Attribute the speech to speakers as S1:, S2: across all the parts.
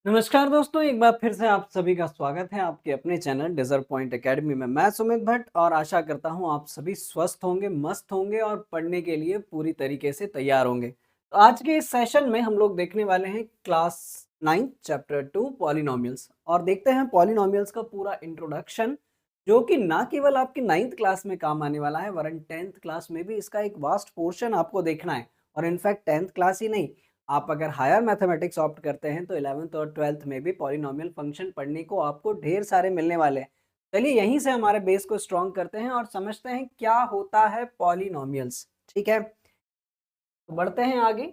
S1: नमस्कार दोस्तों, एक बार फिर से आप सभी का स्वागत है आपके अपने चैनल डिज़र्व पॉइंट एकेडमी में। मैं सुमित भट्ट और आशा करता हूँ आप सभी स्वस्थ होंगे, मस्त होंगे और पढ़ने के लिए पूरी तरीके से तैयार होंगे। तो आज के इस सेशन में हम लोग देखने वाले हैं क्लास 9 चैप्टर 2 पॉलिनोमियल्स और देखते हैं पॉलिनोमियल्स का पूरा इंट्रोडक्शन, जो कि ना केवल आपकी 9th क्लास में काम आने वाला है वरन 10th क्लास में भी इसका एक वास्ट पोर्शन आपको देखना है। और इनफैक्ट 10th क्लास ही नहीं, आप अगर हायर मैथमेटिक्स ऑप्ट करते हैं तो 11th और 12th में भी पॉलिनोमियल फंक्शन पढ़ने को आपको ढेर सारे मिलने वाले हैं। चलिए यहीं से हमारे बेस को स्ट्रॉन्ग करते हैं और समझते हैं क्या होता है पॉलिनोमियल्स। ठीक है, तो बढ़ते हैं आगे।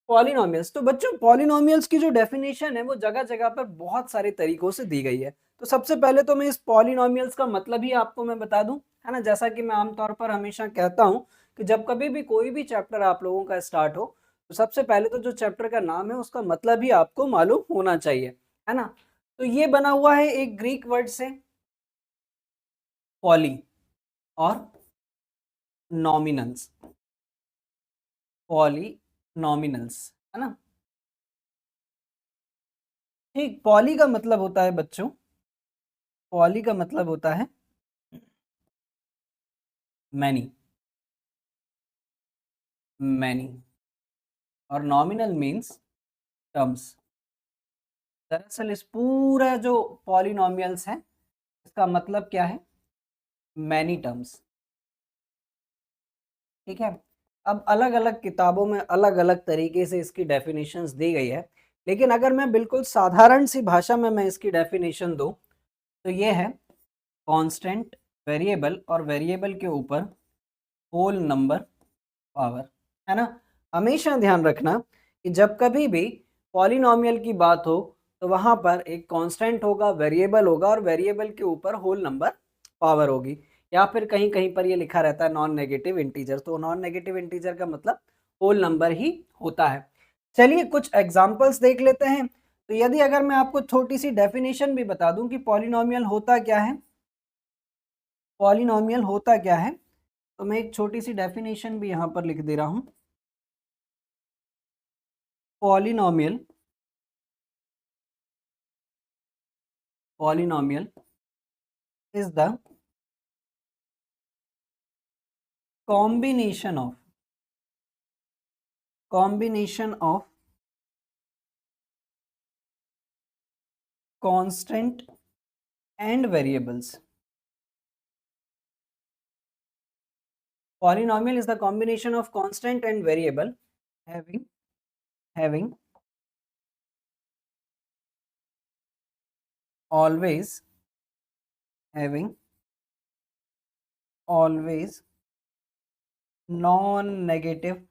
S1: पॉलिनोमियल्स, तो बच्चों पॉलिनोमियल्स की जो डेफिनेशन है वो जगह जगह पर बहुत सारे तरीकों से दी गई है। तो सबसे पहले तो मैं इस पॉलिनोमियल्स का मतलब ही आपको मैं बता दूं, है ना। जैसा कि मैं आमतौर पर हमेशा कहता हूं कि जब कभी भी कोई भी चैप्टर आप लोगों का स्टार्ट हो तो सबसे पहले तो जो चैप्टर का नाम है उसका मतलब ही आपको मालूम होना चाहिए, है ना। तो ये बना हुआ है एक ग्रीक वर्ड से, पॉली और नॉमिनल्स, पॉलिनोमिनल्स, है ना। ठीक, पॉली का मतलब होता है बच्चों, पॉली का मतलब होता है मैनी, मैनी, और नॉमिनल मीन्स टर्म्स। दरअसल इस पूरा जो पॉलिनोमियल्स है इसका मतलब क्या है, मैनी टर्म्स। ठीक है, अब अलग अलग किताबों में अलग अलग तरीके से इसकी डेफिनेशंस दी गई है, लेकिन अगर मैं बिल्कुल साधारण सी भाषा में मैं इसकी डेफिनेशन दूं तो ये है कांस्टेंट, वेरिएबल और वेरिएबल के ऊपर होल नंबर पावर, है ना। हमेशा ध्यान रखना कि जब कभी भी पॉलिनोमियल की बात हो तो वहां पर एक कांस्टेंट होगा, वेरिएबल होगा और वेरिएबल के ऊपर होल नंबर पावर होगी, या फिर कहीं कहीं पर ये लिखा रहता है नॉन नेगेटिव इंटीजर। तो नॉन नेगेटिव इंटीजर का मतलब होल नंबर ही होता है। चलिए कुछ एग्जांपल्स देख लेते हैं। तो यदि अगर मैं आपको छोटी सी डेफिनेशन भी बता दूं कि पॉलिनोमियल होता क्या है, पॉलिनोमियल होता क्या है, तो मैं एक छोटी सी डेफिनेशन भी यहां पर लिख दे रहा हूं। Polynomial, polynomial is the combination of constant and variables. Polynomial is the combination of constant and variable having always having always non-negative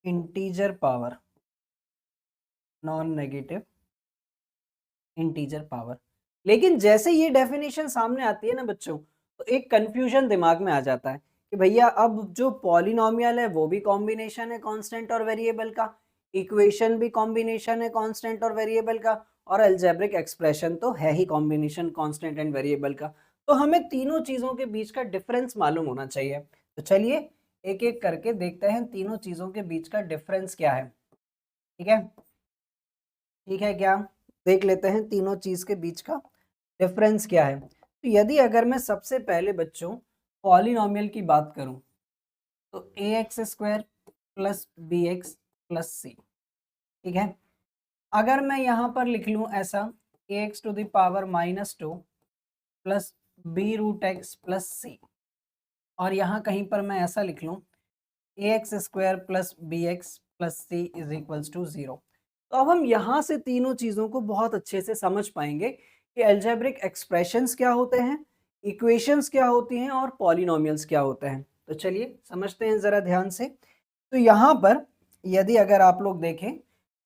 S1: integer power, non-negative integer power. लेकिन जैसे ये डेफिनेशन सामने आती है ना बच्चों, तो एक कंफ्यूजन दिमाग में आ जाता है कि भैया अब जो पॉलिनोमियल है वो भी कॉम्बिनेशन है कांस्टेंट और वेरिएबल का, इक्वेशन भी कॉम्बिनेशन है कांस्टेंट और वेरिएबल का, और अलजेब्रिक एक्सप्रेशन तो है ही कॉम्बिनेशन कांस्टेंट एंड वेरिएबल का। तो हमें तीनों चीजों के बीच का डिफरेंस मालूम होना चाहिए। तो चलिए एक एक करके देखते हैं तीनों चीजों के बीच का डिफरेंस क्या है। ठीक है, ठीक है क्या, देख लेते हैं तीनों चीज के बीच का डिफरेंस क्या है। तो यदि अगर मैं सबसे पहले बच्चों पॉलिनोमियल की बात करूं तो A X square plus B X plus C. ठीक है, अगर मैं यहां पर लिख लूं ऐसा A X to the power -2 plus B root X plus C, और यहाँ कहीं पर मैं ऐसा लिख लूं A X square plus B X plus C is equals to 0। तो अब हम यहाँ से तीनों चीज़ों को बहुत अच्छे से समझ पाएंगे कि अलजेब्रिक एक्सप्रेशंस क्या होते हैं, इक्वेशंस क्या होती हैं और पॉलिनोमियल्स क्या होते हैं। तो चलिए समझते हैं ज़रा ध्यान से। तो यहाँ पर यदि अगर आप लोग देखें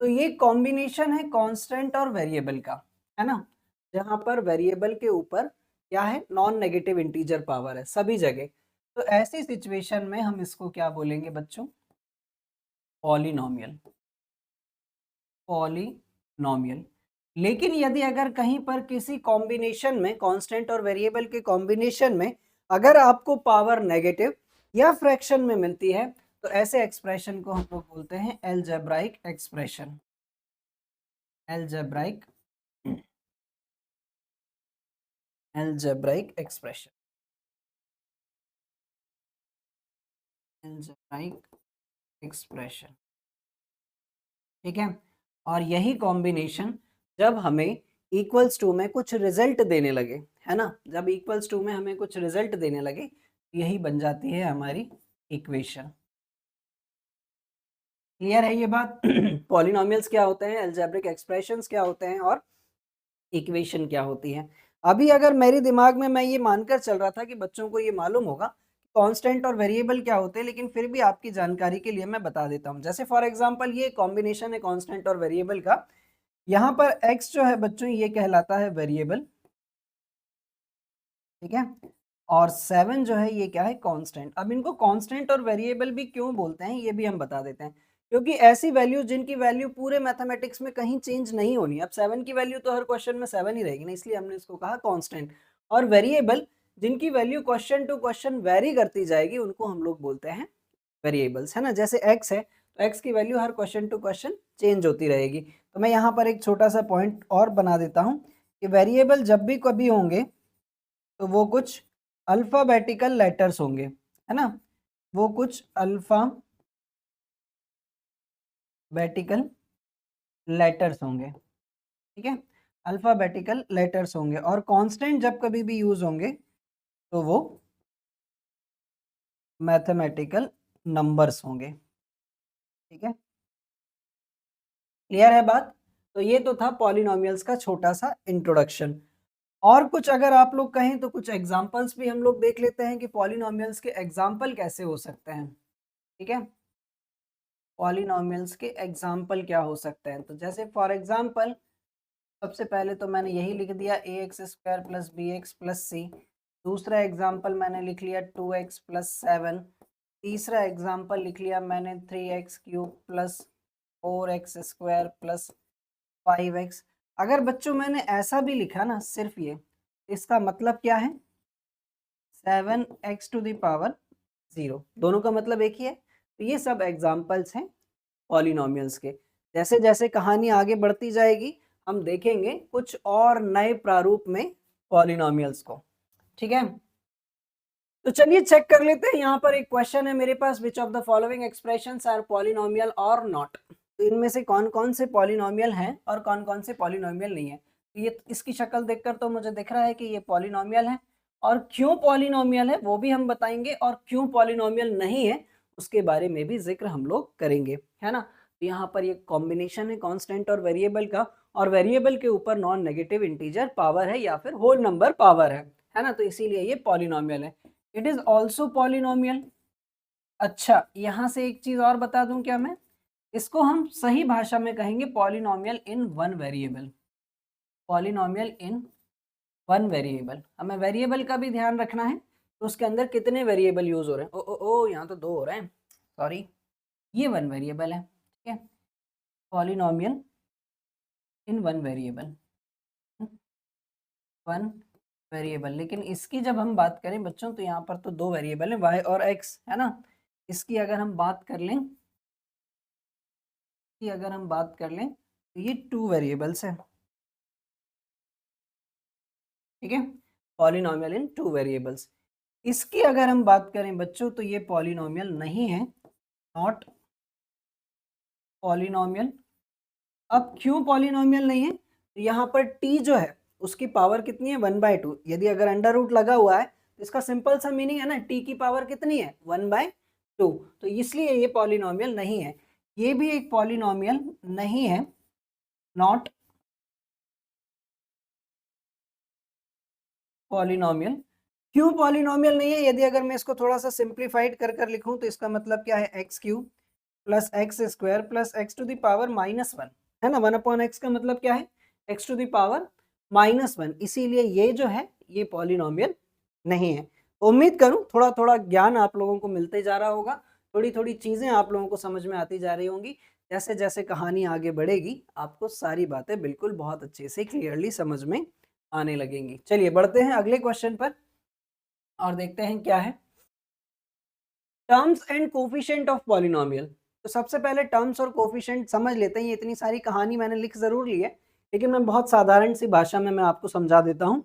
S1: तो ये कॉम्बिनेशन है कांस्टेंट और वेरिएबल का, है ना, जहाँ पर वेरिएबल के ऊपर क्या है, नॉन नेगेटिव इंटीजर पावर है सभी जगह। तो ऐसी सिचुएशन में हम इसको क्या बोलेंगे बच्चों, पॉलिनोमियल, पॉलिनोमियल। लेकिन यदि अगर कहीं पर किसी कॉम्बिनेशन में कांस्टेंट और वेरिएबल के कॉम्बिनेशन में अगर आपको पावर नेगेटिव या फ्रैक्शन में मिलती है तो ऐसे एक्सप्रेशन को हम लोग बोलते हैं algebraic expression. Algebraic algebraic expression, algebraic expression, ठीक है। और यही कॉम्बिनेशन जब हमें इक्वल्स टू में कुछ रिजल्ट देने लगे, है ना, जब इक्वल्स टू में हमें कुछ रिजल्ट देने लगे, यही बन जाती है हमारी इक्वेशन। क्लियर है ये बात? पॉलिनोमियल्स क्या होते हैं, अलजेब्रिक एक्सप्रेशंस क्या होते हैं, और इक्वेशन क्या होती है। अभी अगर मेरे दिमाग में मैं ये मानकर चल रहा था कि बच्चों को ये मालूम होगा कांस्टेंट और वेरिएबल क्या होते हैं, लेकिन फिर भी आपकी जानकारी के लिए मैं बता देता हूँ। जैसे फॉर एग्जांपल ये कॉम्बिनेशन है कांस्टेंट और वेरिएबल का, यहाँ पर x जो है बच्चों ये कहलाता है वेरिएबल, ठीक है, और 7 जो है ये क्या है, कांस्टेंट। अब इनको कांस्टेंट और वेरिएबल भी क्यों बोलते हैं ये भी हम बता देते हैं, क्योंकि ऐसी वैल्यू जिनकी वैल्यू पूरे मैथमेटिक्स में कहीं चेंज नहीं होनी। अब 7 की वैल्यू तो हर क्वेश्चन में 7 ही रहेगी ना, इसलिए हमने इसको कहा कांस्टेंट। और वेरिएबल जिनकी value question to question vary करती जाएगी उनको हम लोग बोलते हैं वेरिएबल्स, है ना। जैसे x है तो x की वैल्यू हर क्वेश्चन टू क्वेश्चन चेंज होती रहेगी। तो मैं यहाँ पर एक छोटा सा पॉइंट और बना देता हूँ कि वेरिएबल जब भी कभी होंगे तो वो कुछ अल्फाबेटिकल लेटर्स होंगे, है ना, वो कुछ अल्फाबेटिकल लेटर्स होंगे, ठीक है, अल्फाबेटिकल लेटर्स होंगे। और कांस्टेंट जब कभी भी यूज होंगे तो वो मैथमेटिकल नंबर्स होंगे, ठीक है। क्लियर है बात? तो ये तो था पॉलिनोमियल्स का छोटा सा इंट्रोडक्शन। और कुछ अगर आप लोग कहें तो कुछ एग्जांपल्स भी हम लोग देख लेते हैं कि पॉलिनोमियल्स के एग्जांपल कैसे हो सकते हैं, ठीक है। पॉलिनोमियल्स के एग्जांपल क्या हो सकते हैं, तो जैसे फॉर एग्जांपल सबसे पहले तो मैंने यही लिख दिया ax² plus bx plus c। दूसरा एग्जांपल मैंने लिख लिया 2x प्लस 7। तीसरा एग्जांपल लिख लिया मैंने 3x³ plus 4x² plus 5x। अगर बच्चों मैंने ऐसा भी लिखा ना सिर्फ ये, इसका मतलब क्या है, 7x⁻0, दोनों का मतलब एक ही है। तो ये सब एग्जांपल्स हैं पॉलिनोमियल्स के। जैसे जैसे कहानी आगे बढ़ती जाएगी हम देखेंगे कुछ और नए प्रारूप में पॉलिनोमियल्स को, ठीक है। तो चलिए चेक कर लेते हैं, यहाँ पर एक क्वेश्चन है मेरे पास, which of the following expressions are polynomial और नॉट। तो इनमें से कौन कौन से पॉलिनोमियल हैं और कौन कौन से पॉलिनोमियल नहीं है। तो ये इसकी शक्ल देखकर तो मुझे दिख रहा है कि ये पॉलिनोमियल है, और क्यों पॉलिनोमियल है वो भी हम बताएंगे, और क्यों पॉलिनोमियल नहीं है उसके बारे में भी जिक्र हम लोग करेंगे, है ना। तो यहाँ पर ये कॉम्बिनेशन है कांस्टेंट और वेरिएबल का, और वेरिएबल के ऊपर नॉन नेगेटिव इंटीजर पावर है या फिर होल नंबर पावर है ना, तो इसीलिए ये पॉलिनोमियल है। It is also polynomial. अच्छा, यहाँ से एक चीज और बता दूं क्या मैं, इसको हम सही भाषा में कहेंगे polynomial in one variable. Polynomial in one variable, हमें वेरिएबल का भी ध्यान रखना है, तो उसके अंदर कितने वेरिएबल यूज हो रहे हैं। ओ ओ ओ यहाँ तो 2 हो रहे हैं, सॉरी, ये वन वेरिएबल है, ठीक है। Polynomial in one variable, one variable. लेकिन इसकी जब हम बात करें बच्चों तो यहाँ पर तो 2 वेरिएबल हैं, y और x, है ना। इसकी अगर हम बात कर लें, तो ये 2 वेरिएबल्स हैं, ठीक है, पॉलिनोमियल इन 2 वेरिएबल्स। इसकी अगर हम बात करें बच्चों तो ये पॉलिनोमियल नहीं है, नॉट पॉलिनोमियल। अब क्यों पॉलिनोमियल नहीं है, तो यहाँ पर t जो है उसकी पावर कितनी है, 1/2। यदि अगर अंडर रूट लगा हुआ है तो इसका सिंपल सा मीनिंग है ना, t की पावर कितनी है, 1/2। तो इसलिए ये पॉलिनोमियल नहीं है, ये भी एक पॉलिनोमियल नहीं है, नॉट पॉलिनोमियल। क्यों पॉलिनोमियल नहीं है, यदि अगर मैं इसको थोड़ा सा सिंप्लीफाइड कर कर लिखूं तो इसका मतलब क्या है, x³ plus x² plus x⁻⁻1, है ना। 1/x का मतलब क्या है, x⁻⁻1। इसीलिए ये जो है ये पॉलिनोमियल नहीं है। उम्मीद करूं थोड़ा थोड़ा ज्ञान आप लोगों को मिलते जा रहा होगा, थोड़ी थोड़ी चीजें आप लोगों को समझ में आती जा रही होंगी। जैसे जैसे कहानी आगे बढ़ेगी आपको सारी बातें बिल्कुल बहुत अच्छे से क्लियरली समझ में आने लगेंगी। चलिए बढ़ते हैं अगले क्वेश्चन पर और देखते हैं क्या है। Terms and coefficient of polynomial. तो सबसे पहले टर्म्स और कोफिशिएंट समझ लेते हैं। ये इतनी सारी कहानी मैंने लिख जरूर ली है, लेकिन मैं बहुत साधारण सी भाषा में मैं आपको समझा देता हूँ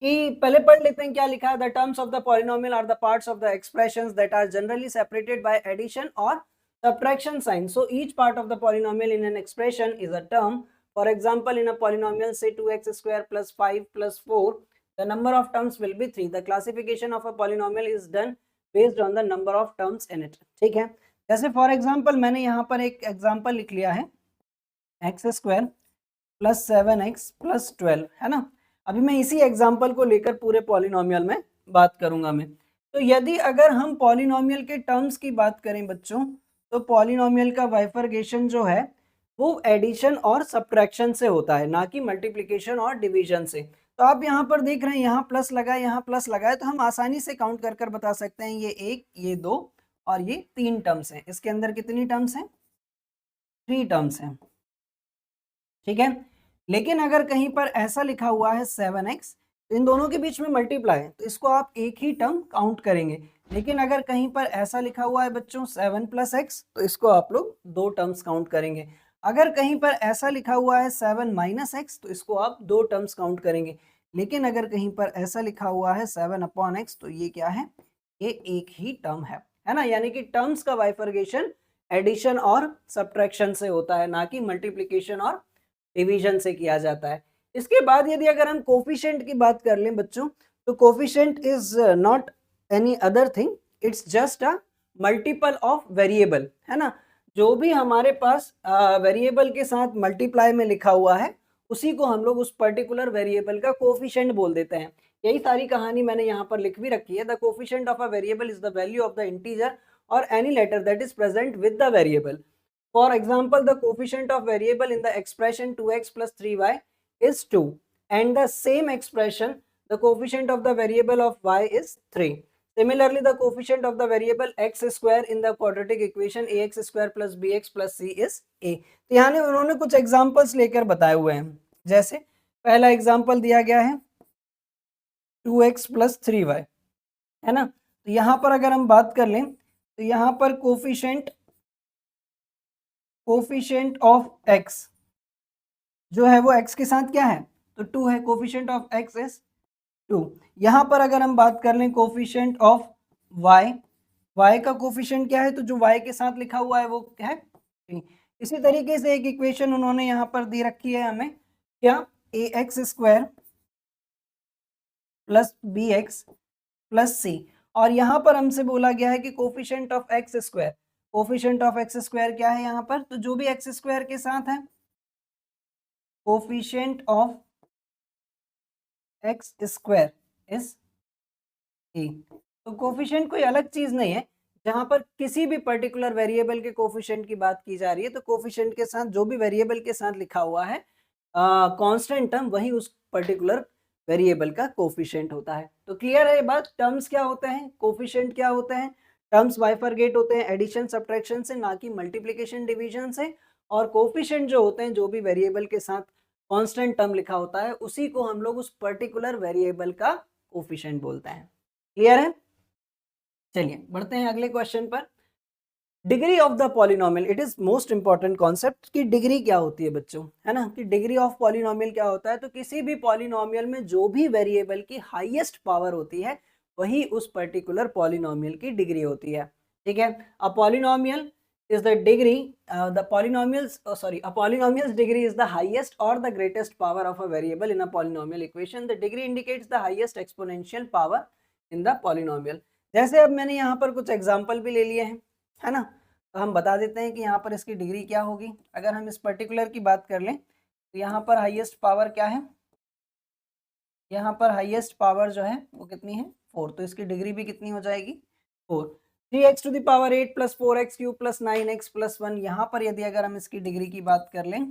S1: कि पहले पढ़ लेते हैं क्या लिखा है। The terms of the polynomial are the parts of the expressions that are generally separated by addition और subtraction sign. So each part of the polynomial in an expression is a term. For example, in a polynomial say 2x square plus 5 plus 4, the number of terms will be 3. The classification of a polynomial is done based on the number of terms in it. ठीक है, जैसे for example मैंने यहाँ पर एक example लिख लिया है X square plus 7x plus 12, है ना। अभी मैं इसी एग्जाम्पल को लेकर पूरे पॉलिनोमियल में बात करूंगा मैं। तो यदि अगर हम पॉलिनोमियल के टर्म्स की बात करें बच्चों, तो पॉलिनोमियल का बाइफर्केशन जो है वो एडिशन और सब्ट्रैक्शन से होता है, ना कि मल्टीप्लिकेशन और डिवीजन से। तो आप यहाँ पर देख रहे हैं यहाँ प्लस लगा है, यहाँ प्लस लगा है, तो हम आसानी से काउंट कर कर बता सकते हैं ये एक, ये दो और ये 3 टर्म्स हैं। इसके अंदर कितनी टर्म्स हैं? 3 टर्म्स हैं, ठीक है। लेकिन अगर कहीं पर ऐसा लिखा हुआ है 7x, तो इन दोनों के बीच में मल्टीप्लाई है, तो इसको आप एक ही टर्म काउंट करेंगे। लेकिन अगर कहीं पर ऐसा लिखा हुआ है बच्चों 7 + x, तो इसको आप लोग 2 टर्म्स काउंट करेंगे। अगर कहीं पर ऐसा लिखा हुआ है 7 - x, तो इसको आप 2 टर्म्स काउंट करेंगे। लेकिन अगर कहीं पर ऐसा लिखा हुआ है 7/x, तो ये क्या है? ये एक ही टर्म है ना। यानी कि टर्म्स का बाइफर्केशन एडिशन और सब्ट्रैक्शन से होता है, ना कि मल्टीप्लिकेशन और डिवीजन से किया जाता है। इसके बाद यदि अगर हम कोफिशिएंट की बात कर लें बच्चों, तो coefficient is not any other thing, it's just a multiple of variable, है ना। जो भी हमारे पास वेरिएबल के साथ मल्टीप्लाई में लिखा हुआ है, उसी को हम लोग उस पर्टिकुलर वेरिएबल का कोफिशिएंट बोल देते हैं। यही सारी कहानी मैंने यहाँ पर लिख भी रखी है। The coefficient of a variable is the value of the integer और any letter that is present with the variable. For example, the coefficient of variable in the expression 2x plus 3y is 2, and the same expression, the coefficient of the variable of y is 3. Similarly, the coefficient of the variable x square in the quadratic equation ax square plus bx plus c is a. तो यहाँ उन्होंने कुछ examples लेकर बताए हुए हैं। जैसे पहला एग्जाम्पल दिया गया है 2x plus 3y, है ना। तो यहाँ पर अगर हम बात कर लें, तो यहाँ पर कोफिशिएंट ऑफ x जो है वो x के साथ क्या है? तो 2 है। Coefficient of x is 2। यहाँ पर अगर हम बात कर लें कोफिशिएंट ऑफ y का कोफिशिएंट क्या है? तो जो y के साथ लिखा हुआ है वो है 3। इसी तरीके से एक इक्वेशन उन्होंने यहाँ पर दी रखी है हमें, क्या? ax square plus bx plus c, और यहाँ पर हमसे बोला गया है कि coefficient of x square, coefficient of x square क्या है यहाँ पर? तो जो भी x स्क्वायर के साथ है, coefficient of x square is a. तो कोफिशिएंट कोई अलग चीज नहीं है। जहां पर किसी भी पर्टिकुलर वेरिएबल के कोफिशिएंट की बात की जा रही है, तो कोफिशिएंट के साथ जो भी वेरिएबल के साथ लिखा हुआ है कांस्टेंट टर्म, वही उस पर्टिकुलर वेरिएबल का कोफिशिएंट होता है। तो क्लियर है ये बात? टर्म्स क्या होते हैं, कोफिशिएंट क्या होते हैं? टर्म्स बाइफरगेट होते हैं एडिशन सब्ट्रैक्शन से, ना कि मल्टीप्लिकेशन डिवीजन से। और कोफिशिएंट जो होते हैं, जो भी वेरिएबल के साथ कांस्टेंट टर्म लिखा होता है, उसी को हम लोग उस पर्टिकुलर वेरिएबल का कोफिशिएंट बोलते हैं। क्लियर है? चलिए बढ़ते हैं अगले क्वेश्चन पर। Degree of the polynomial, it is most important concept कि डिग्री क्या होती है बच्चों, है ना। कि डिग्री ऑफ पॉलिनोमियल क्या होता है? तो किसी भी पॉलिनोमियल में जो भी वेरिएबल की हाईएस्ट पावर होती है, वही उस पर्टिकुलर पॉलिनोमियल की डिग्री होती है। ठीक है। A polynomial is the degree a polynomial's degree is the highest or the greatest power of a variable in a polynomial equation. The degree indicates the highest exponential power in the polynomial. जैसे अब मैंने यहाँ पर कुछ example भी ले लिए हैं, है ना। तो हम बता देते हैं कि यहाँ पर इसकी डिग्री क्या होगी। अगर हम इस पर्टिकुलर की बात कर लें, तो यहाँ पर हाईएस्ट पावर क्या है? यहाँ पर हाईएस्ट पावर जो है वो कितनी है? 4। तो इसकी डिग्री भी कितनी हो जाएगी? 4। 3x to the power 8 plus 4x cube plus 9x plus 1, यहाँ पर यदि अगर हम इसकी डिग्री की बात कर लें,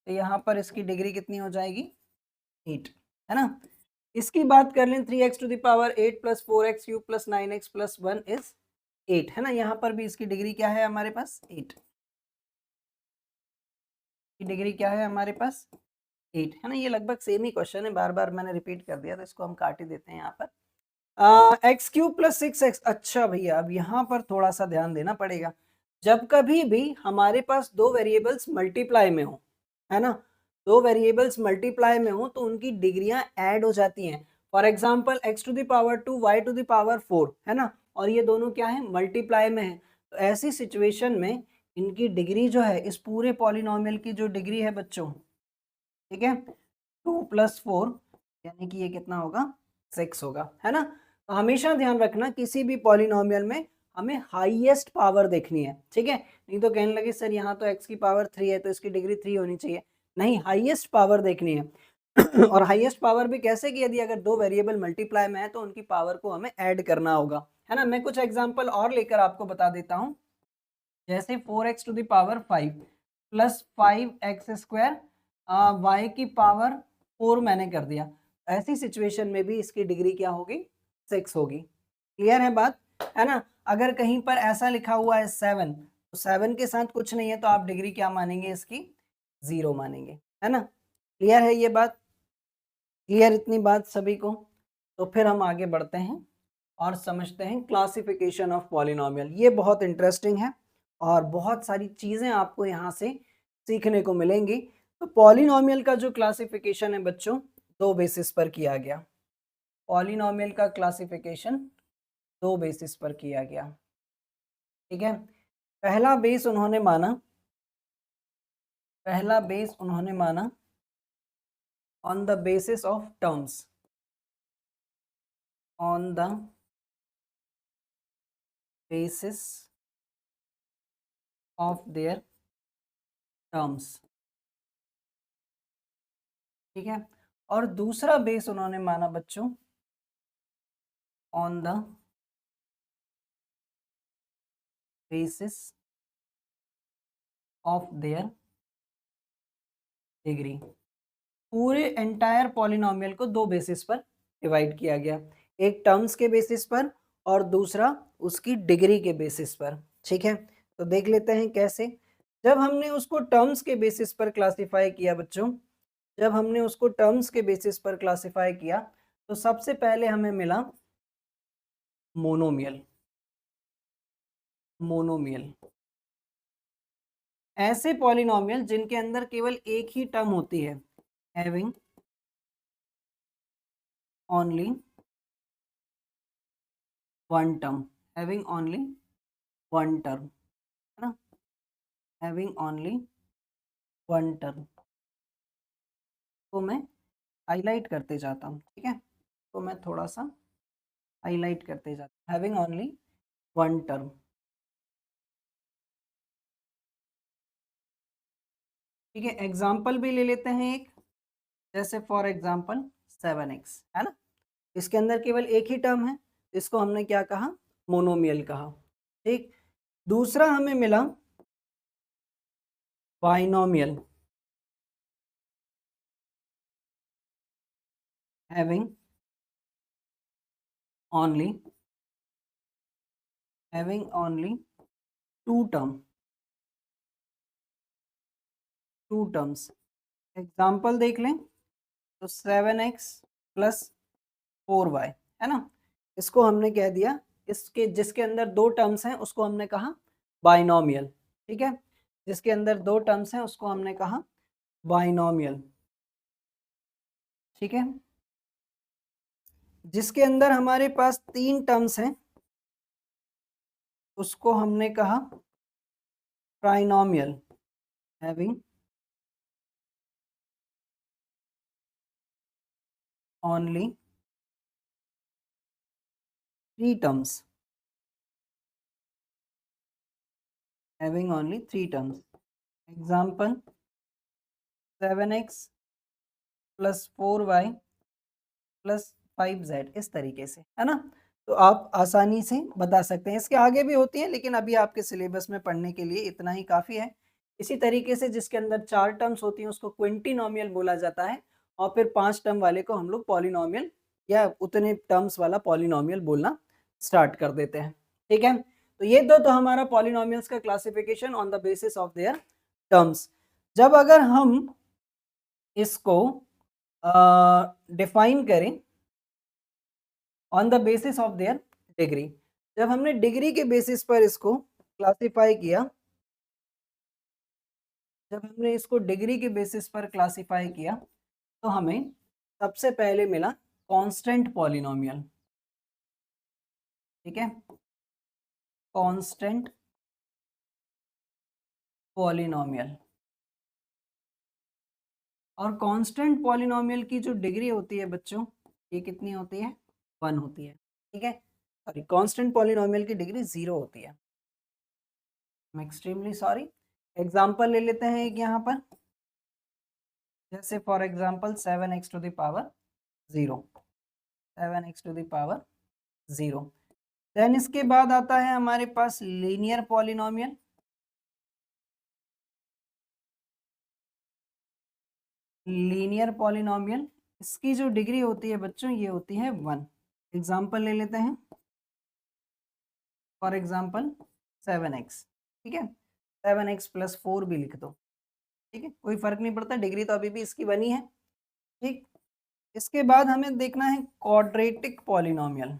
S1: तो यहाँ पर इसकी डिग्री कितनी हो जाएगी? 8, है ना। इसकी बात कर लें 3x to the power 8 plus 4x cube plus 9x plus 1 is 8, है ना। यहाँ पर भी इसकी डिग्री क्या है हमारे पास? 8 की डिग्री क्या है हमारे पास? 8, है ना। ये लगभग सेम ही क्वेश्चन है, बार बार मैंने रिपीट कर दिया, तो इसको हम काट ही देते हैं यहाँ पर। X cube plus 6x। अच्छा भैया, अब यहाँ पर थोड़ा सा ध्यान देना पड़ेगा। जब कभी भी हमारे पास दो वेरिएबल्स मल्टीप्लाई में हो, है ना, दो वेरिएबल्स मल्टीप्लाई में हो तो उनकी डिग्रियां ऐड हो जाती हैं। For example x to the power 2 y to the power 4, है ना, और ये दोनों क्या है, मल्टीप्लाई में है। तो ऐसी सिचुएशन में इनकी डिग्री जो है, इस पूरे पॉलिनोमियल की जो डिग्री है बच्चों, ठीक है, 2 + 4 यानी कि ये कितना होगा, 6 होगा, है ना। तो हमेशा ध्यान रखना किसी भी पॉलिनोमियल में हमें हाईएस्ट पावर देखनी है, ठीक है। नहीं तो कहने लगे सर यहाँ तो x की पावर 3 है तो इसकी डिग्री 3 होनी चाहिए। नहीं, हाईएस्ट पावर देखनी है। और हाईएस्ट पावर भी कैसे कि यदि अगर दो वेरिएबल मल्टीप्लाई में है तो उनकी पावर को हमें ऐड करना होगा, है ना। मैं कुछ एग्जांपल और लेकर आपको बता देता हूँ। जैसे 4x to the power 5 plus 5x² y की पावर 4 मैंने कर दिया। ऐसी सिचुएशन में भी इसकी डिग्री क्या होगी, 6 होगी। क्लियर है बात, है ना। अगर कहीं पर ऐसा लिखा हुआ है 7, तो 7 के साथ कुछ नहीं है तो आप डिग्री क्या मानेंगे, इसकी 0 मानेंगे, है ना। क्लियर है ये बात, क्लियर इतनी बात सभी को। तो फिर हम आगे बढ़ते हैं और समझते हैं क्लासिफिकेशन ऑफ पॉलिनोमियल। ये बहुत इंटरेस्टिंग है और बहुत सारी चीज़ें आपको यहाँ से सीखने को मिलेंगी। तो पॉलिनोमियल का जो क्लासिफिकेशन है बच्चों, दो बेसिस पर किया गया। पॉलिनोमियल का क्लासिफिकेशन दो बेसिस पर किया गया, ठीक है। पहला बेस उन्होंने माना, पहला बेस उन्होंने माना on the basis of terms, on the basis of their terms, ठीक है। और दूसरा बेस उन्होंने माना बच्चों on the basis of their degree. पूरे एंटायर पॉलिनोमियल को दो बेसिस पर डिवाइड किया गया, एक टर्म्स के बेसिस पर और दूसरा उसकी डिग्री के बेसिस पर, ठीक है। तो देख लेते हैं कैसे। जब हमने उसको टर्म्स के बेसिस पर क्लासिफाई किया बच्चों, जब हमने उसको टर्म्स के बेसिस पर क्लासिफाई किया तो सबसे पहले हमें मिला मोनोमियल। मोनोमियल ऐसे पॉलिनोमियल जिनके अंदर केवल एक ही टर्म होती है, having only one term, having only one term, है ना, हैविंग ओनली वन टर्म। तो मैं हाईलाइट करते जाता हूँ, ठीक है, तो मैं थोड़ा सा हाईलाइट करते जाता हूँ, हैविंग ओनली वन टर्म, ठीक है। एग्जाम्पल भी ले लेते हैं एक, जैसे फॉर एग्जाम्पल 7x, है ना, इसके अंदर केवल एक ही टर्म है, इसको हमने क्या कहा, मोनोमियल कहा, ठीक। दूसरा हमें मिला binomial, having only, having only two term, two terms. Example देख लें तो 7x प्लस 4y, है ना, इसको हमने कह दिया, इसके जिसके अंदर दो टर्म्स हैं उसको हमने कहा बाइनोमियल, ठीक है, जिसके अंदर दो टर्म्स हैं उसको हमने कहा बाइनोमियल, ठीक है। जिसके अंदर हमारे पास तीन टर्म्स हैं उसको हमने कहा trinomial, having only three terms, having only three terms. Example 7x plus 4y plus 5z, इस तरीके से, है ना। तो आप आसानी से बता सकते हैं। इसके आगे भी होती है लेकिन अभी आपके सिलेबस में पढ़ने के लिए इतना ही काफ़ी है। इसी तरीके से जिसके अंदर चार टर्म्स होती हैं उसको क्विंटिनोमियल बोला जाता है और फिर 5 टर्म वाले को हम लोग पॉलिनोमियल या उतने टर्म्स वाला पॉलिनोमियल बोलना स्टार्ट कर देते हैं, ठीक है। तो ये दो तो हमारा पॉलिनोमियल्स का classification on the basis of their terms. जब अगर हम इसको डिफाइन करें on the basis of their degree. जब हमने डिग्री के बेसिस पर इसको क्लासिफाई किया, जब हमने इसको डिग्री के बेसिस पर क्लासिफाई किया तो हमें सबसे पहले मिला कांस्टेंट पॉलिनोमियल। ठीक है, कांस्टेंट पॉलिनोमियल। और कांस्टेंट पॉलिनोमियल की जो डिग्री होती है बच्चों, ये कितनी होती है? 1 होती है। ठीक है, सॉरी, कांस्टेंट पॉलिनोमियल की डिग्री 0 होती है। I am extremely sorry. Example ले लेते हैं एक यहाँ पर, जैसे for example 7x to the power 0, 7x to the power 0। Then इसके बाद आता है हमारे पास लीनियर पॉलिनोमियल। लीनियर पॉलिनोमियल, इसकी जो डिग्री होती है बच्चों, ये होती है 1। एग्जांपल ले लेते हैं, फॉर एग्जांपल 7x। ठीक है, 7x प्लस 4 भी लिख दो। ठीक है, कोई फर्क नहीं पड़ता, डिग्री तो अभी भी इसकी बनी है। ठीक, इसके बाद हमें देखना है क्वाड्रेटिक पॉलिनोमियल।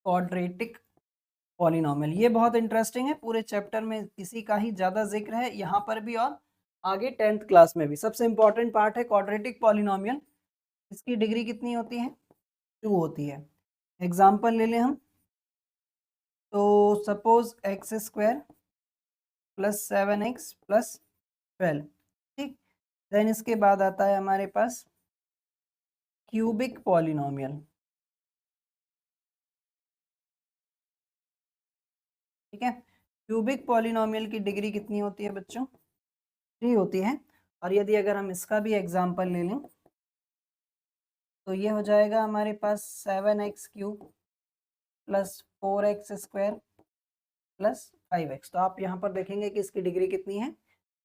S1: क्वाड्रेटिक पॉलिनोमियल, ये बहुत इंटरेस्टिंग है, पूरे चैप्टर में इसी का ही ज्यादा जिक्र है, यहाँ पर भी और आगे 10th क्लास में भी। सबसे इंपॉर्टेंट पार्ट है क्वाड्रेटिक पॉलिनोमियल। इसकी डिग्री कितनी होती है? 2 होती है। एग्जाम्पल ले लें हम, तो suppose x square plus 7x plus 12। ठीक, देन इसके बाद आता है हमारे पास क्यूबिक पॉलिनोमियल। ठीक है, क्यूबिक पॉलिनोमियल की डिग्री कितनी होती है बच्चों? 3 होती है। और यदि अगर हम इसका भी एग्जाम्पल ले लें, तो ये हो जाएगा हमारे पास 7x cube plus 4x square plus 5x। तो आप यहाँ पर देखेंगे कि इसकी डिग्री कितनी है?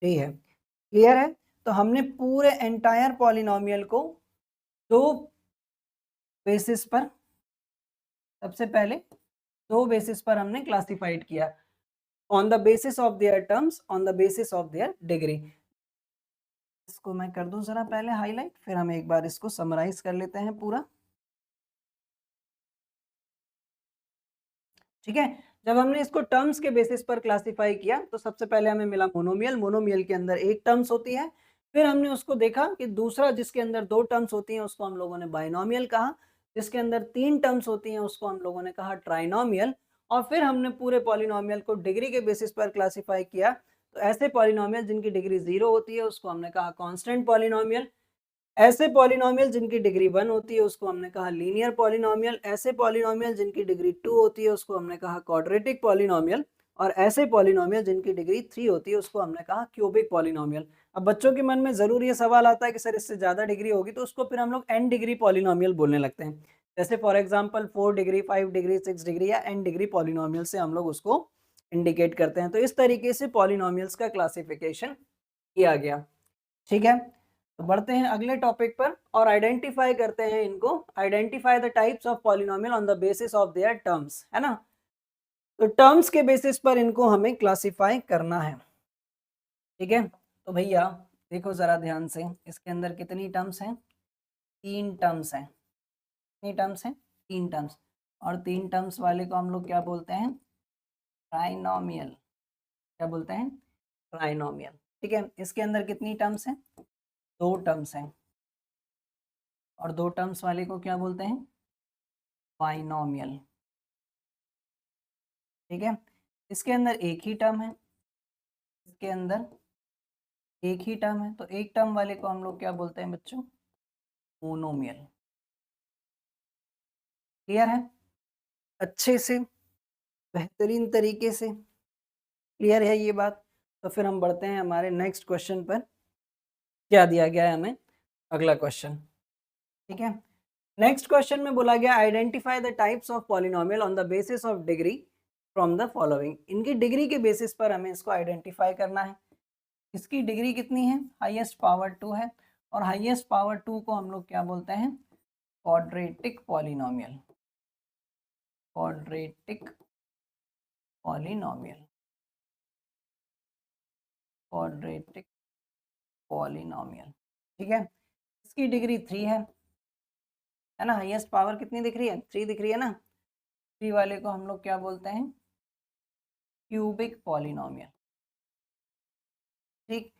S1: 3 है। क्लियर है? तो हमने पूरे एंटायर पॉलिनोमियल को दो बेसिस पर, सबसे पहले दो बेसिस पर हमने क्लासिफाइड किया, on the basis of their terms, on the basis of their degree. इसको मैं कर दूं जरा पहले हाईलाइट, फिर हम एक बार इसको समराइज कर लेते हैं पूरा। ठीक है, जब हमने इसको टर्म्स के बेसिस पर क्लासिफाई किया तो सबसे पहले हमें मिला मोनोमियल। मोनोमियल के अंदर एक टर्म्स होती है। फिर हमने उसको देखा कि दूसरा जिसके अंदर 2 टर्म्स होती हैं उसको हम लोगों ने बाइनोमियल कहा, जिसके अंदर 3 टर्म्स होती हैं उसको हम लोगों ने कहा ट्राइनोमियल। और फिर हमने पूरे पॉलिनोमियल को डिग्री के बेसिस पर क्लासिफाई किया। तो ऐसे पॉलिनोमियल जिनकी डिग्री 0 होती है उसको हमने कहा कांस्टेंट पॉलिनोमियल। ऐसे पॉलिनोमियल जिनकी डिग्री 1 होती है उसको हमने कहा लीनियर पॉलिनोमियल। ऐसे पॉलिनोमियल जिनकी डिग्री 2 होती है उसको हमने कहा क्वाड्रेटिक पॉलिनोमियल। और ऐसे पॉलिनोमियल जिनकी डिग्री 3 होती है उसको हमने कहा क्यूबिक पॉलिनोमियल। अब बच्चों के मन में जरूर ये सवाल आता है कि सर इससे ज्यादा डिग्री होगी तो उसको फिर हम लोग n डिग्री पॉलिनोमियल बोलने लगते हैं। जैसे for example 4 degree, 5 degree, 6 degree या n डिग्री पॉलिनोमियल से हम लोग उसको इंडिकेट करते हैं। तो इस तरीके से पॉलिनोमियल्स का क्लासिफिकेशन किया गया। ठीक है, तो बढ़ते हैं अगले टॉपिक पर और आइडेंटिफाई करते हैं इनको। Identify the types of polynomial on the basis of their terms, है ना। तो टर्म्स के बेसिस पर इनको हमें क्लासिफाई करना है। ठीक है, तो भैया देखो जरा ध्यान से, इसके अंदर कितनी टर्म्स हैं? 3 टर्म्स हैं। कितनी टर्म्स हैं? 3 टर्म्स। और 3 टर्म्स वाले को हम लोग क्या बोलते हैं? ट्राइनोमियल। क्या बोलते हैं? ट्राइनोमियल। ठीक है, इसके अंदर कितनी टर्म्स हैं? 2 टर्म्स हैं। और 2 टर्म्स वाले को क्या बोलते हैं? बाइनोमियल। ठीक है, इसके अंदर एक ही टर्म है, इसके अंदर एक ही टर्म है, तो एक टर्म वाले को हम लोग क्या बोलते हैं बच्चों? मोनोमियल। क्लियर है? अच्छे से, बेहतरीन तरीके से क्लियर है ये बात। तो फिर हम बढ़ते हैं हमारे नेक्स्ट क्वेश्चन पर। क्या दिया गया है हमें? अगला क्वेश्चन। ठीक है, नेक्स्ट क्वेश्चन में बोला गया identify the types of polynomial on the basis of degree from the following. इनकी डिग्री के बेसिस पर हमें इसको आइडेंटिफाई करना है। इसकी डिग्री कितनी है? हाईएस्ट पावर 2 है। और हाईएस्ट पावर 2 को हम लोग क्या बोलते हैं? Quadratic polynomial. Quadratic polynomial. Quadratic polynomial. ठीक है, इसकी डिग्री 3 है। है ना। हाईएस्ट पावर कितनी दिख रही है, 3 दिख रही है ना। 3 वाले को हम लोग क्या बोलते हैं, क्यूबिक पॉलिनोमियल। ठीक,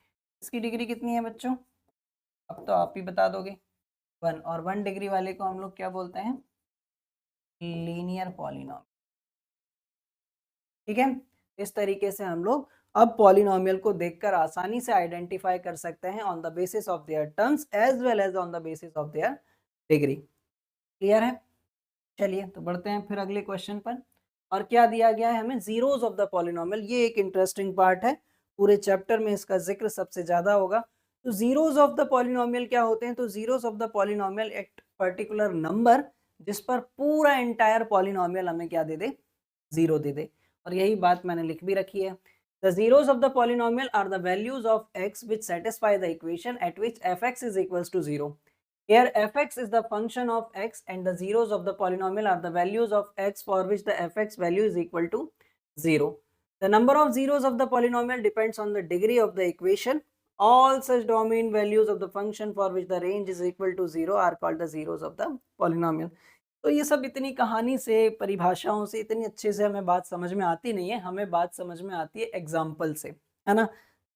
S1: इसकी डिग्री कितनी है बच्चों, अब तो आप ही बता दोगे, 1। और 1 डिग्री वाले को हम लोग क्या बोलते हैं, लीनियर पॉलिनोमियल। ठीक है, इस तरीके से हम लोग अब पॉलिनोमियल को देखकर आसानी से आइडेंटिफाई कर सकते हैं on the basis of their terms as well as on the basis of their degree. Clear है। चलिए तो बढ़ते हैं फिर अगले क्वेश्चन पर। और क्या दिया गया है हमें, जीरोस ऑफ द पॉलिनोमियल। ये एक इंटरेस्टिंग पार्ट है, पूरे चैप्टर में इसका जिक्र सबसे ज्यादा होगा। तो जीरोस ऑफ द पॉलिनोमियल क्या होते हैं, तो जीरोस ऑफ द पॉलिनोमियल एक पर्टिकुलर नंबर जिस पर पूरा एंटायर पॉलिनोमियल हमें क्या दे दे, जीरो दे दे। और यही बात मैंने लिख भी रखी है। The zeros of the polynomial are the values of x which satisfy the equation at which fx is equals to 0. Here fx is the function of x and the zeros of the polynomial are the values of x for which the fx value is equal to 0. The number of zeros of the polynomial depends on the degree of the equation. All such domain values of the function for which the range is equal to 0 are called the zeros of the polynomial. तो ये सब इतनी कहानी से, परिभाषाओं से इतनी अच्छे से हमें बात समझ में आती नहीं है, हमें बात समझ में आती है एग्जाम्पल से, है ना।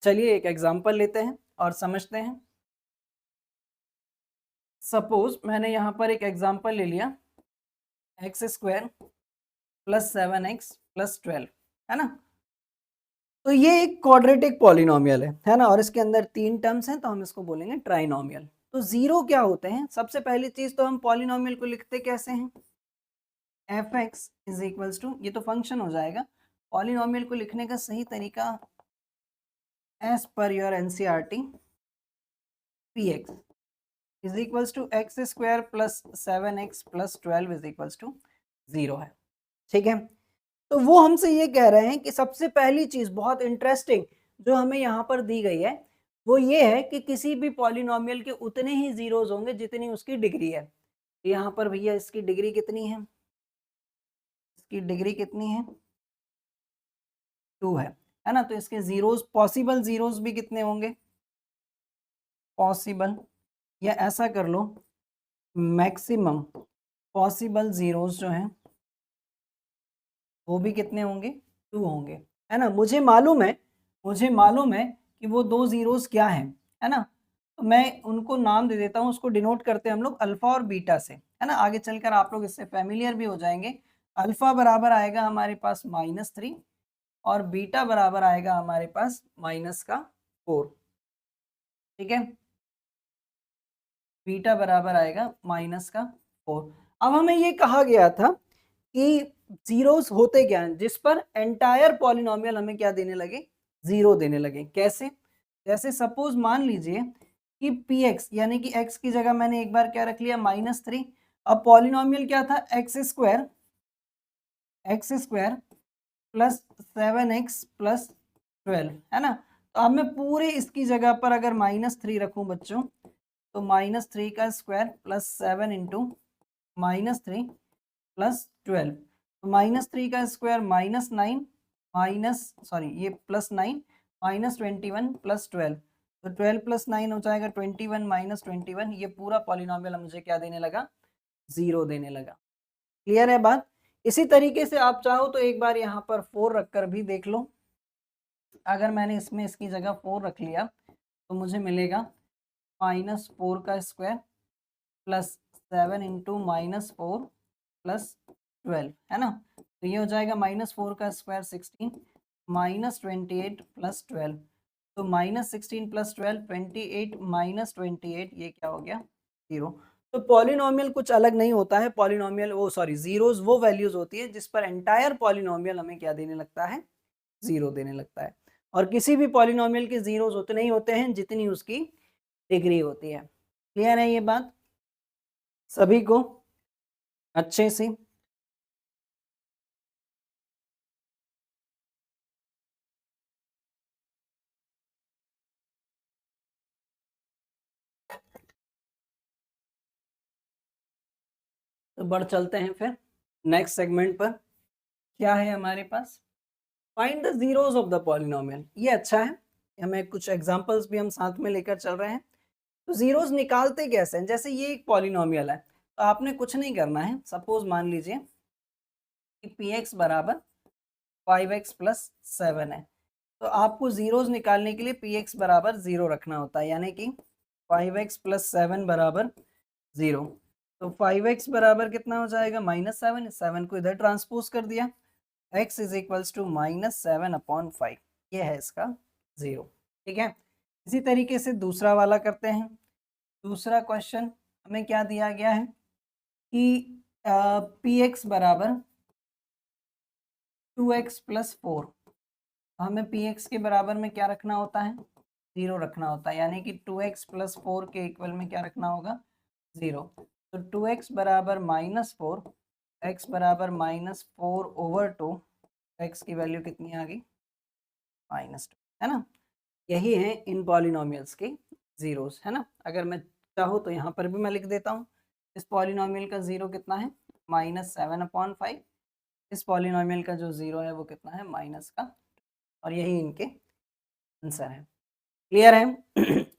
S1: चलिए एक एग्जाम्पल लेते हैं और समझते हैं। सपोज मैंने यहाँ पर एक एग्जाम्पल ले लिया, x square plus 7x plus 12, है ना। तो ये एक क्वाड्रेटिक पॉलिनोमियल है ना, और इसके अंदर 3 टर्म्स हैं, तो हम इसको बोलेंगे ट्राइनोमियल। तो जीरो क्या होते हैं, सबसे पहली चीज तो हम पॉलिनोमियल को लिखते कैसे हैं, f x is equals to, ये तो फंक्शन हो जाएगा। पॉलिनोमियल को लिखने का सही तरीका एज पर your NCERT, p x is equals to x square plus 7x plus 12 is equals to 0 है। ठीक है, तो वो हमसे ये कह रहे हैं कि सबसे पहली चीज बहुत इंटरेस्टिंग जो हमें यहाँ पर दी गई है वो ये है कि किसी भी पॉलिनोमियल के उतने ही जीरोस होंगे जितनी उसकी डिग्री है। यहाँ पर भैया इसकी डिग्री कितनी है, इसकी डिग्री कितनी है, 2 है ना। तो इसके जीरोस, पॉसिबल जीरोस भी कितने होंगे, पॉसिबल, या ऐसा कर लो मैक्सिमम पॉसिबल जीरोस जो हैं वो भी कितने होंगे, 2 होंगे, है ना। मुझे मालूम है, मुझे मालूम है कि वो 2 जीरोस क्या हैं, है ना। तो मैं उनको नाम दे देता हूँ, उसको डिनोट करते हैं हम लोग अल्फा और बीटा से, है ना। आगे चलकर आप लोग इससे फैमिलियर भी हो जाएंगे। अल्फा बराबर आएगा हमारे पास -3 और बीटा बराबर आएगा हमारे पास -4। ठीक है, बीटा बराबर आएगा -4। अब हमें ये कहा गया था कि जीरोस होते क्या हैं जिस पर एंटायर पॉलिनोमियल हमें क्या देने लगे, जीरो देने लगे। कैसे, जैसे सपोज मान लीजिए कि पी एक्स यानी कि एक्स की जगह मैंने एक बार क्या रख लिया, -3। अब पॉलिनोमियल क्या था, x square plus 7x plus 12, है ना। तो अब मैं पूरे इसकी जगह पर अगर -3 रखूं बच्चों, तो -3 का स्क्वायर प्लस 7 इंटू -3 प्लस 12, तो -3 का स्क्वायर -9 ये +9 -21 प्लस 12, तो 12 प्लस 9 हो जाएगा 21 -21। ये पूरा पॉलिनोमियल मुझे क्या देने लगा, जीरो देने लगा। क्लियर है बात। इसी तरीके से आप चाहो तो एक बार यहाँ पर 4 रखकर भी देख लो। अगर मैंने इसमें इसकी जगह 4 रख लिया तो मुझे मिलेगा -4 का स्क्वायर प्लस 7 इंटू -4 प्लस 12, है ना। तो ये हो जाएगा -4 का स्क्वायर 16 -28 प्लस 12, तो -16 प्लस 12 28 -28, ये क्या हो गया, 0। तो पॉलिनोमियल कुछ अलग नहीं होता है, पॉलिनोमियल वो सॉरी जीरोस वो वैल्यूज होती है जिस पर एंटायर पॉलिनोमियल हमें क्या देने लगता है, जीरो देने लगता है। और किसी भी पॉलिनोमियल के जीरोस उतने ही होते हैं जितनी उसकी डिग्री होती है। क्लियर है ये बात सभी को अच्छे से। तो बढ़ चलते हैं फिर नेक्स्ट सेगमेंट पर। क्या है हमारे पास, find the zeros of the polynomial. ये अच्छा है, हमें कुछ एग्जांपल्स भी हम साथ में लेकर चल रहे हैं। तो जीरोस निकालते कैसे हैं, जैसे ये एक पॉलिनोमियल है, तो आपने कुछ नहीं करना है। सपोज मान लीजिए कि पी एक्स बराबर 5x प्लस 7 है, तो आपको जीरोज निकालने के लिए पी एक्स बराबर 0 रखना होता है, यानी कि 5x प्लस 7 बराबर 0। तो 5x बराबर कितना हो जाएगा, -7। 7 को इधर ट्रांसपोज कर दिया, x इज इक्वल्स टू -7/5, ये है इसका 0। ठीक है, इसी तरीके से दूसरा वाला करते हैं। दूसरा क्वेश्चन हमें क्या दिया गया है कि पी एक्स बराबर 2x प्लस 4। हमें पी एक्स के बराबर में क्या रखना होता है, 0 रखना होता है, यानी कि 2x प्लस 4 के इक्वल में क्या रखना होगा, 0। तो 2x बराबर -4, x बराबर -4/2, x की वैल्यू कितनी आ गई, -2, है ना। यही है इन पॉलिनोमियल्स के जीरोस, है ना। अगर मैं चाहूँ तो यहाँ पर भी मैं लिख देता हूँ, इस पॉलिनोमियल का जीरो कितना है, -7/5। इस पॉलिनोमियल का जो जीरो है वो कितना है, माइनस का, और यही इनके आंसर है। क्लियर है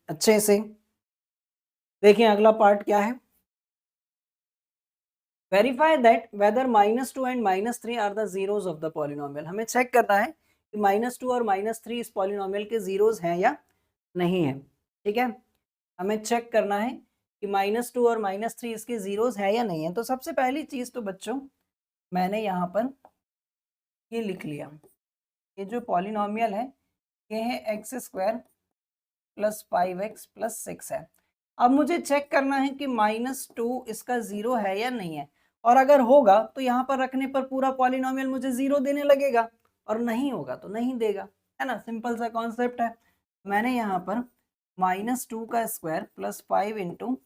S1: अच्छे से। देखिए अगला पार्ट क्या है, verify that whether -2 and -3 are the zeros of the polynomial. हमें चेक करना है कि -2 और -3 इस पॉलिनोमियल के जीरोस हैं या नहीं है। ठीक है, हमें चेक करना है कि -2 और -3 इसके जीरोस है या नहीं है। तो सबसे पहली चीज तो बच्चों मैंने यहाँ पर ये लिख लिया, ये जो पॉलिनोमियल है ये है x² प्लस 5x प्लस 6 है। अब मुझे चेक करना है कि -2 इसका जीरो है या नहीं है, और अगर होगा तो यहाँ पर रखने पर पूरा पॉलिनोमियल मुझे जीरो देने लगेगा, और नहीं होगा तो नहीं देगा, है ना। सिंपल सा कॉन्सेप्ट है। मैंने यहाँ पर -2 का स्क्वायर प्लस 5 इंटू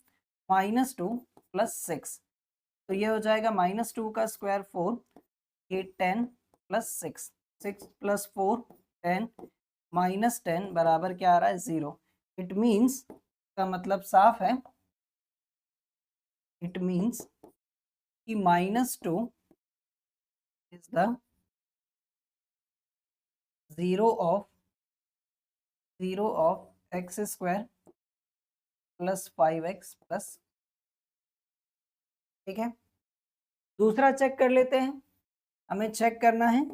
S1: -2 प्लस 6, तो ये हो जाएगा -2 का स्क्वायर 4, ये 10 प्लस 6, 6 प्लस 4 10, -10 बराबर क्या आ रहा है, 0। इट मीन्स का मतलब साफ है, इट मीन्स कि -2 is the zero of x² plus 5x plus. ठीक है, दूसरा चेक कर लेते हैं। हमें चेक करना है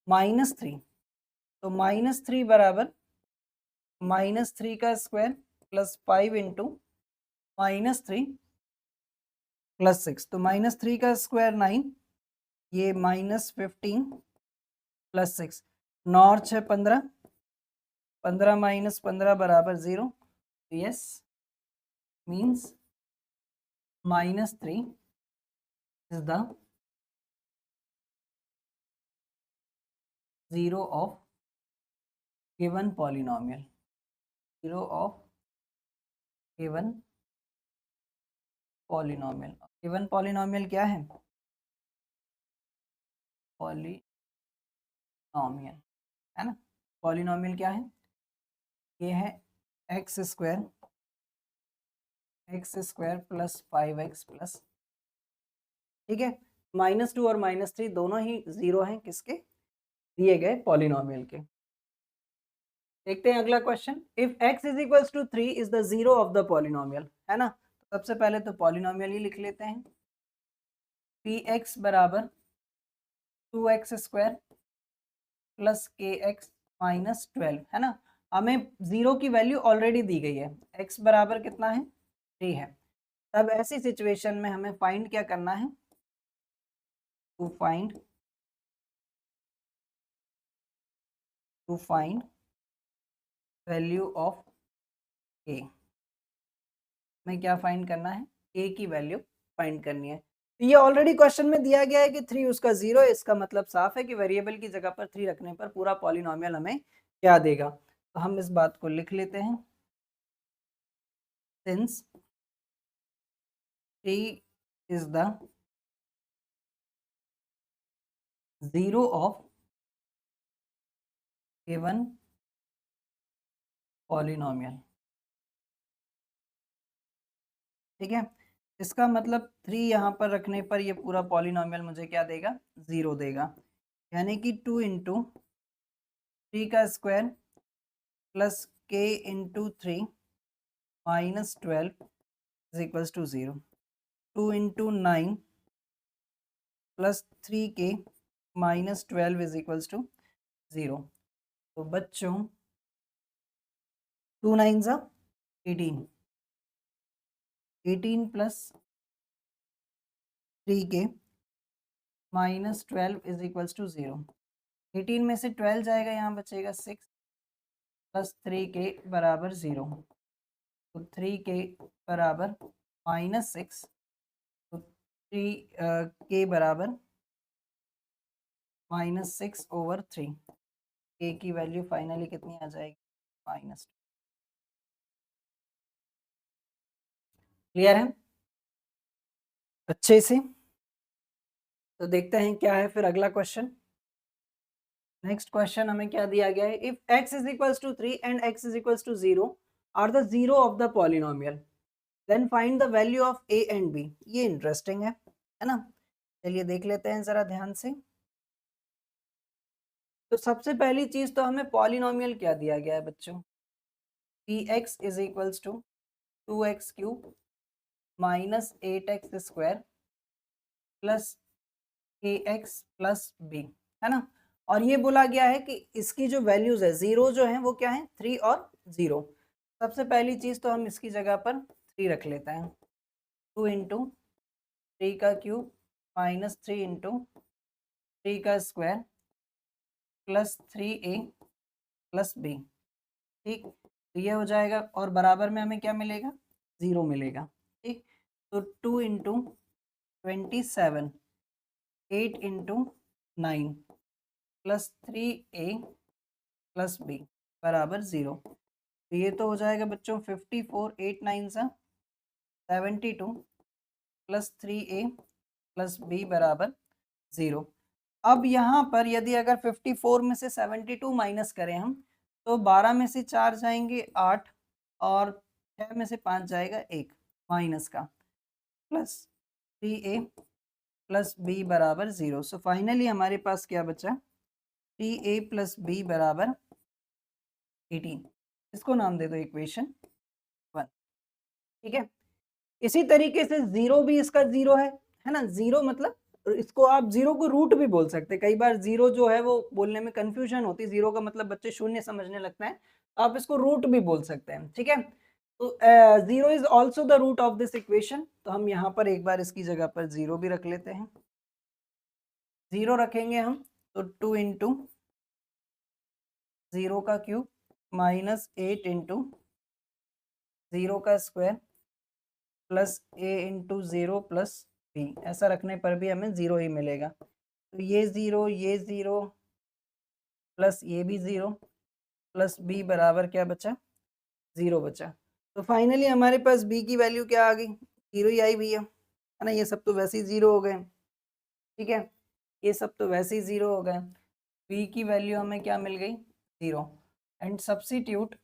S1: -3, तो -3 बराबर -3 का स्क्वायर प्लस 5 इंटू -3 प्लस 6, तो -3 का स्क्वायर 9, ये -15 प्लस 6, 9 और 6 15, 15 माइनस 15 बराबर 0। Yes, means -3 is the zero of given polynomial, zero of given polynomial. Given polynomial क्या है, पॉलिनोमियल, है ना। पॉलिनोमियल क्या है, ये है x² प्लस 5x प्लस। ठीक है, -2 और -3 दोनों ही जीरो हैं, किसके, दिए गए पॉलिनोमियल के। देखते हैं अगला question, if x is equals to 3 is the zero of the polynomial, है ना। तो सबसे पहले तो पॉलिनोमियल ही लिख लेते हैं, पी एक्स बराबर 2x² प्लस kx माइनस 12, है ना। हमें जीरो की वैल्यू ऑलरेडी दी गई है, x बराबर कितना है, 3 है। तब ऐसी सिचुएशन में हमें फाइंड क्या करना है, to find value of a। हमें क्या फाइंड करना है, a की वैल्यू फाइंड करनी है। तो ये ऑलरेडी क्वेश्चन में दिया गया है कि 3 उसका जीरो है, इसका मतलब साफ है कि वेरिएबल की जगह पर 3 रखने पर पूरा पॉलिनोमियल हमें क्या देगा। तो हम इस बात को लिख लेते हैं, since 3 is the zero of given polynomial. ठीक है, इसका मतलब 3 यहाँ पर रखने पर ये पूरा पॉलिनोमियल मुझे क्या देगा, 0 देगा, यानी कि 2 इंटू 3 का square plus k into 3 minus 12 is equals to 0। 2 into 9 plus 3k minus 12 is equals to 0। तो बच्चों 2 9 ज़ा 18, 18 plus 3k minus 12 is equals to 0। 18 में से 12 जाएगा, यहाँ बचेगा 6 प्लस 3k बराबर 0। तो 3k बराबर -6, तो 3k बराबर -6/3। k की वैल्यू फाइनली कितनी आ जाएगी? -2। क्लियर है अच्छे से? तो देखते हैं क्या है फिर अगला क्वेश्चन। नेक्स्ट क्वेश्चन हमें क्या दिया गया है? If x is equals to 3 and x is equals to 0 are the zero of the polynomial, then find the value of a and b। ये इंटरेस्टिंग है ना? चलिए देख लेते हैं जरा ध्यान से। तो सबसे पहली चीज तो हमें पॉलिनोमियल क्या दिया गया है बच्चों? px is equals to 2x cube minus 8x square plus ax plus b, है ना? और ये बोला गया है कि इसकी जो वैल्यूज है, जीरो जो है वो क्या है? 3 और 0। सबसे पहली चीज तो हम इसकी जगह पर 3 रख लेते हैं। 2 इंटू 3 का क्यूब माइनस 3 इंटू 3 का square plus 3a plus b। ठीक, तो ये हो जाएगा और बराबर में हमें क्या मिलेगा? 0 मिलेगा। ठीक, तो 2 into 27 8 into 9 plus 3a plus b बराबर 0। तो ये तो हो जाएगा बच्चों 54, 8 9 सा 72 प्लस 3a प्लस b बराबर 0। अब यहाँ पर यदि अगर 54 में से 72 माइनस करें हम, तो 12 में से 4 जाएंगे 8 और 6 में से 5 जाएगा 1 माइनस का, प्लस 3a प्लस b बराबर 0। सो फाइनली हमारे पास क्या बचा? 3a प्लस b बराबर 18। इसको नाम दे दो इक्वेशन 1। ठीक है, इसी तरीके से 0 भी इसका 0 है ना? 0 मतलब इसको आप 0 को रूट भी बोल सकते हैं। कई बार 0 जो है वो बोलने में कंफ्यूजन होती है, 0 का मतलब बच्चे शून्य समझने लगते हैं, आप इसको रूट भी बोल सकते हैं। ठीक है, तो 0 is also the root of this equation. तो हम यहाँ पर एक बार इसकी जगह पर 0 भी रख लेते हैं। 0 रखेंगे हम तो 2 इंटू 0 का क्यूब माइनस 8 इंटू 0 का square plus a into 0 plus b। ऐसा रखने पर भी हमें 0 ही मिलेगा। तो ये 0 प्लस ये भी 0 प्लस b बराबर क्या बचा? 0 बचा। तो फाइनली हमारे पास b की वैल्यू क्या आ गई? 0 ही आई भैया, है ना? ये सब तो वैसे ही 0 हो गए। ठीक है, ये सब तो वैसे ही 0 हो गए। b की वैल्यू हमें क्या मिल गई? 0। And substitute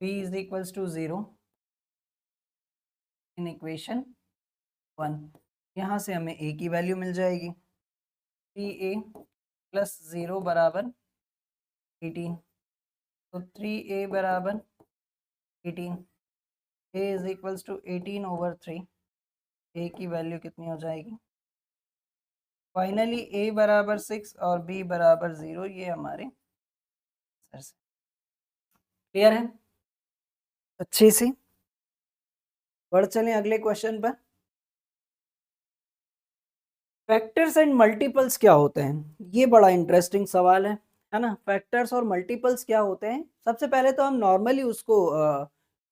S1: b is equals to 0 in equation 1। यहाँ से हमें a की वैल्यू मिल जाएगी। 3a प्लस 0 बराबर 18। तो 3a बराबर 18, a is equals to 18/3। a की वैल्यू कितनी हो जाएगी? फाइनली a बराबर 6 और b बराबर 0। ये हमारे आंसर से क्लियर है अच्छे से? बढ़ चलें अगले क्वेश्चन पर। फैक्टर्स एंड मल्टीपल्स क्या होते हैं? ये बड़ा इंटरेस्टिंग सवाल है ना? फैक्टर्स और मल्टीपल्स क्या होते हैं? सबसे पहले तो हम नॉर्मली उसको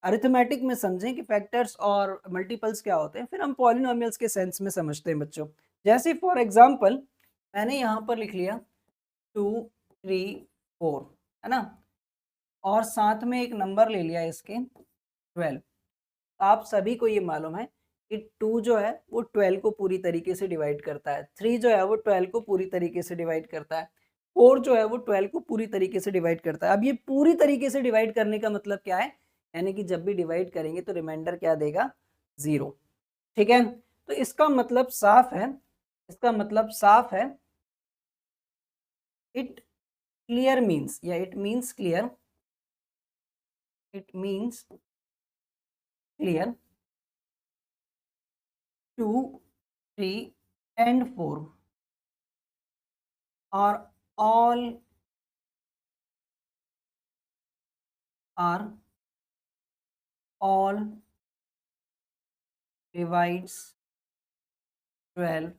S1: अरिथमेटिक में समझें कि फैक्टर्स और मल्टीपल्स क्या होते हैं, फिर हम पॉलिनोमियल्स के सेंस में समझते हैं बच्चों। जैसे फॉर एग्जांपल मैंने यहाँ पर लिख लिया 2 3 4, है ना? और साथ में एक नंबर ले लिया इसके 12। आप सभी को ये मालूम है कि 2 जो है वो 12 को पूरी तरीके से डिवाइड करता है, 3 जो है वो 12 को पूरी तरीके से डिवाइड करता है, 4 जो है वो 12 को पूरी तरीके से डिवाइड करता है। अब ये पूरी तरीके से डिवाइड करने का मतलब क्या है? यानी कि जब भी डिवाइड करेंगे तो रिमाइंडर क्या देगा? 0। ठीक है, तो इसका मतलब साफ है, इसका मतलब साफ है, इट क्लियर मीन्स या it means clear, it means clear? 2, 3 and 4 are all are all divides 12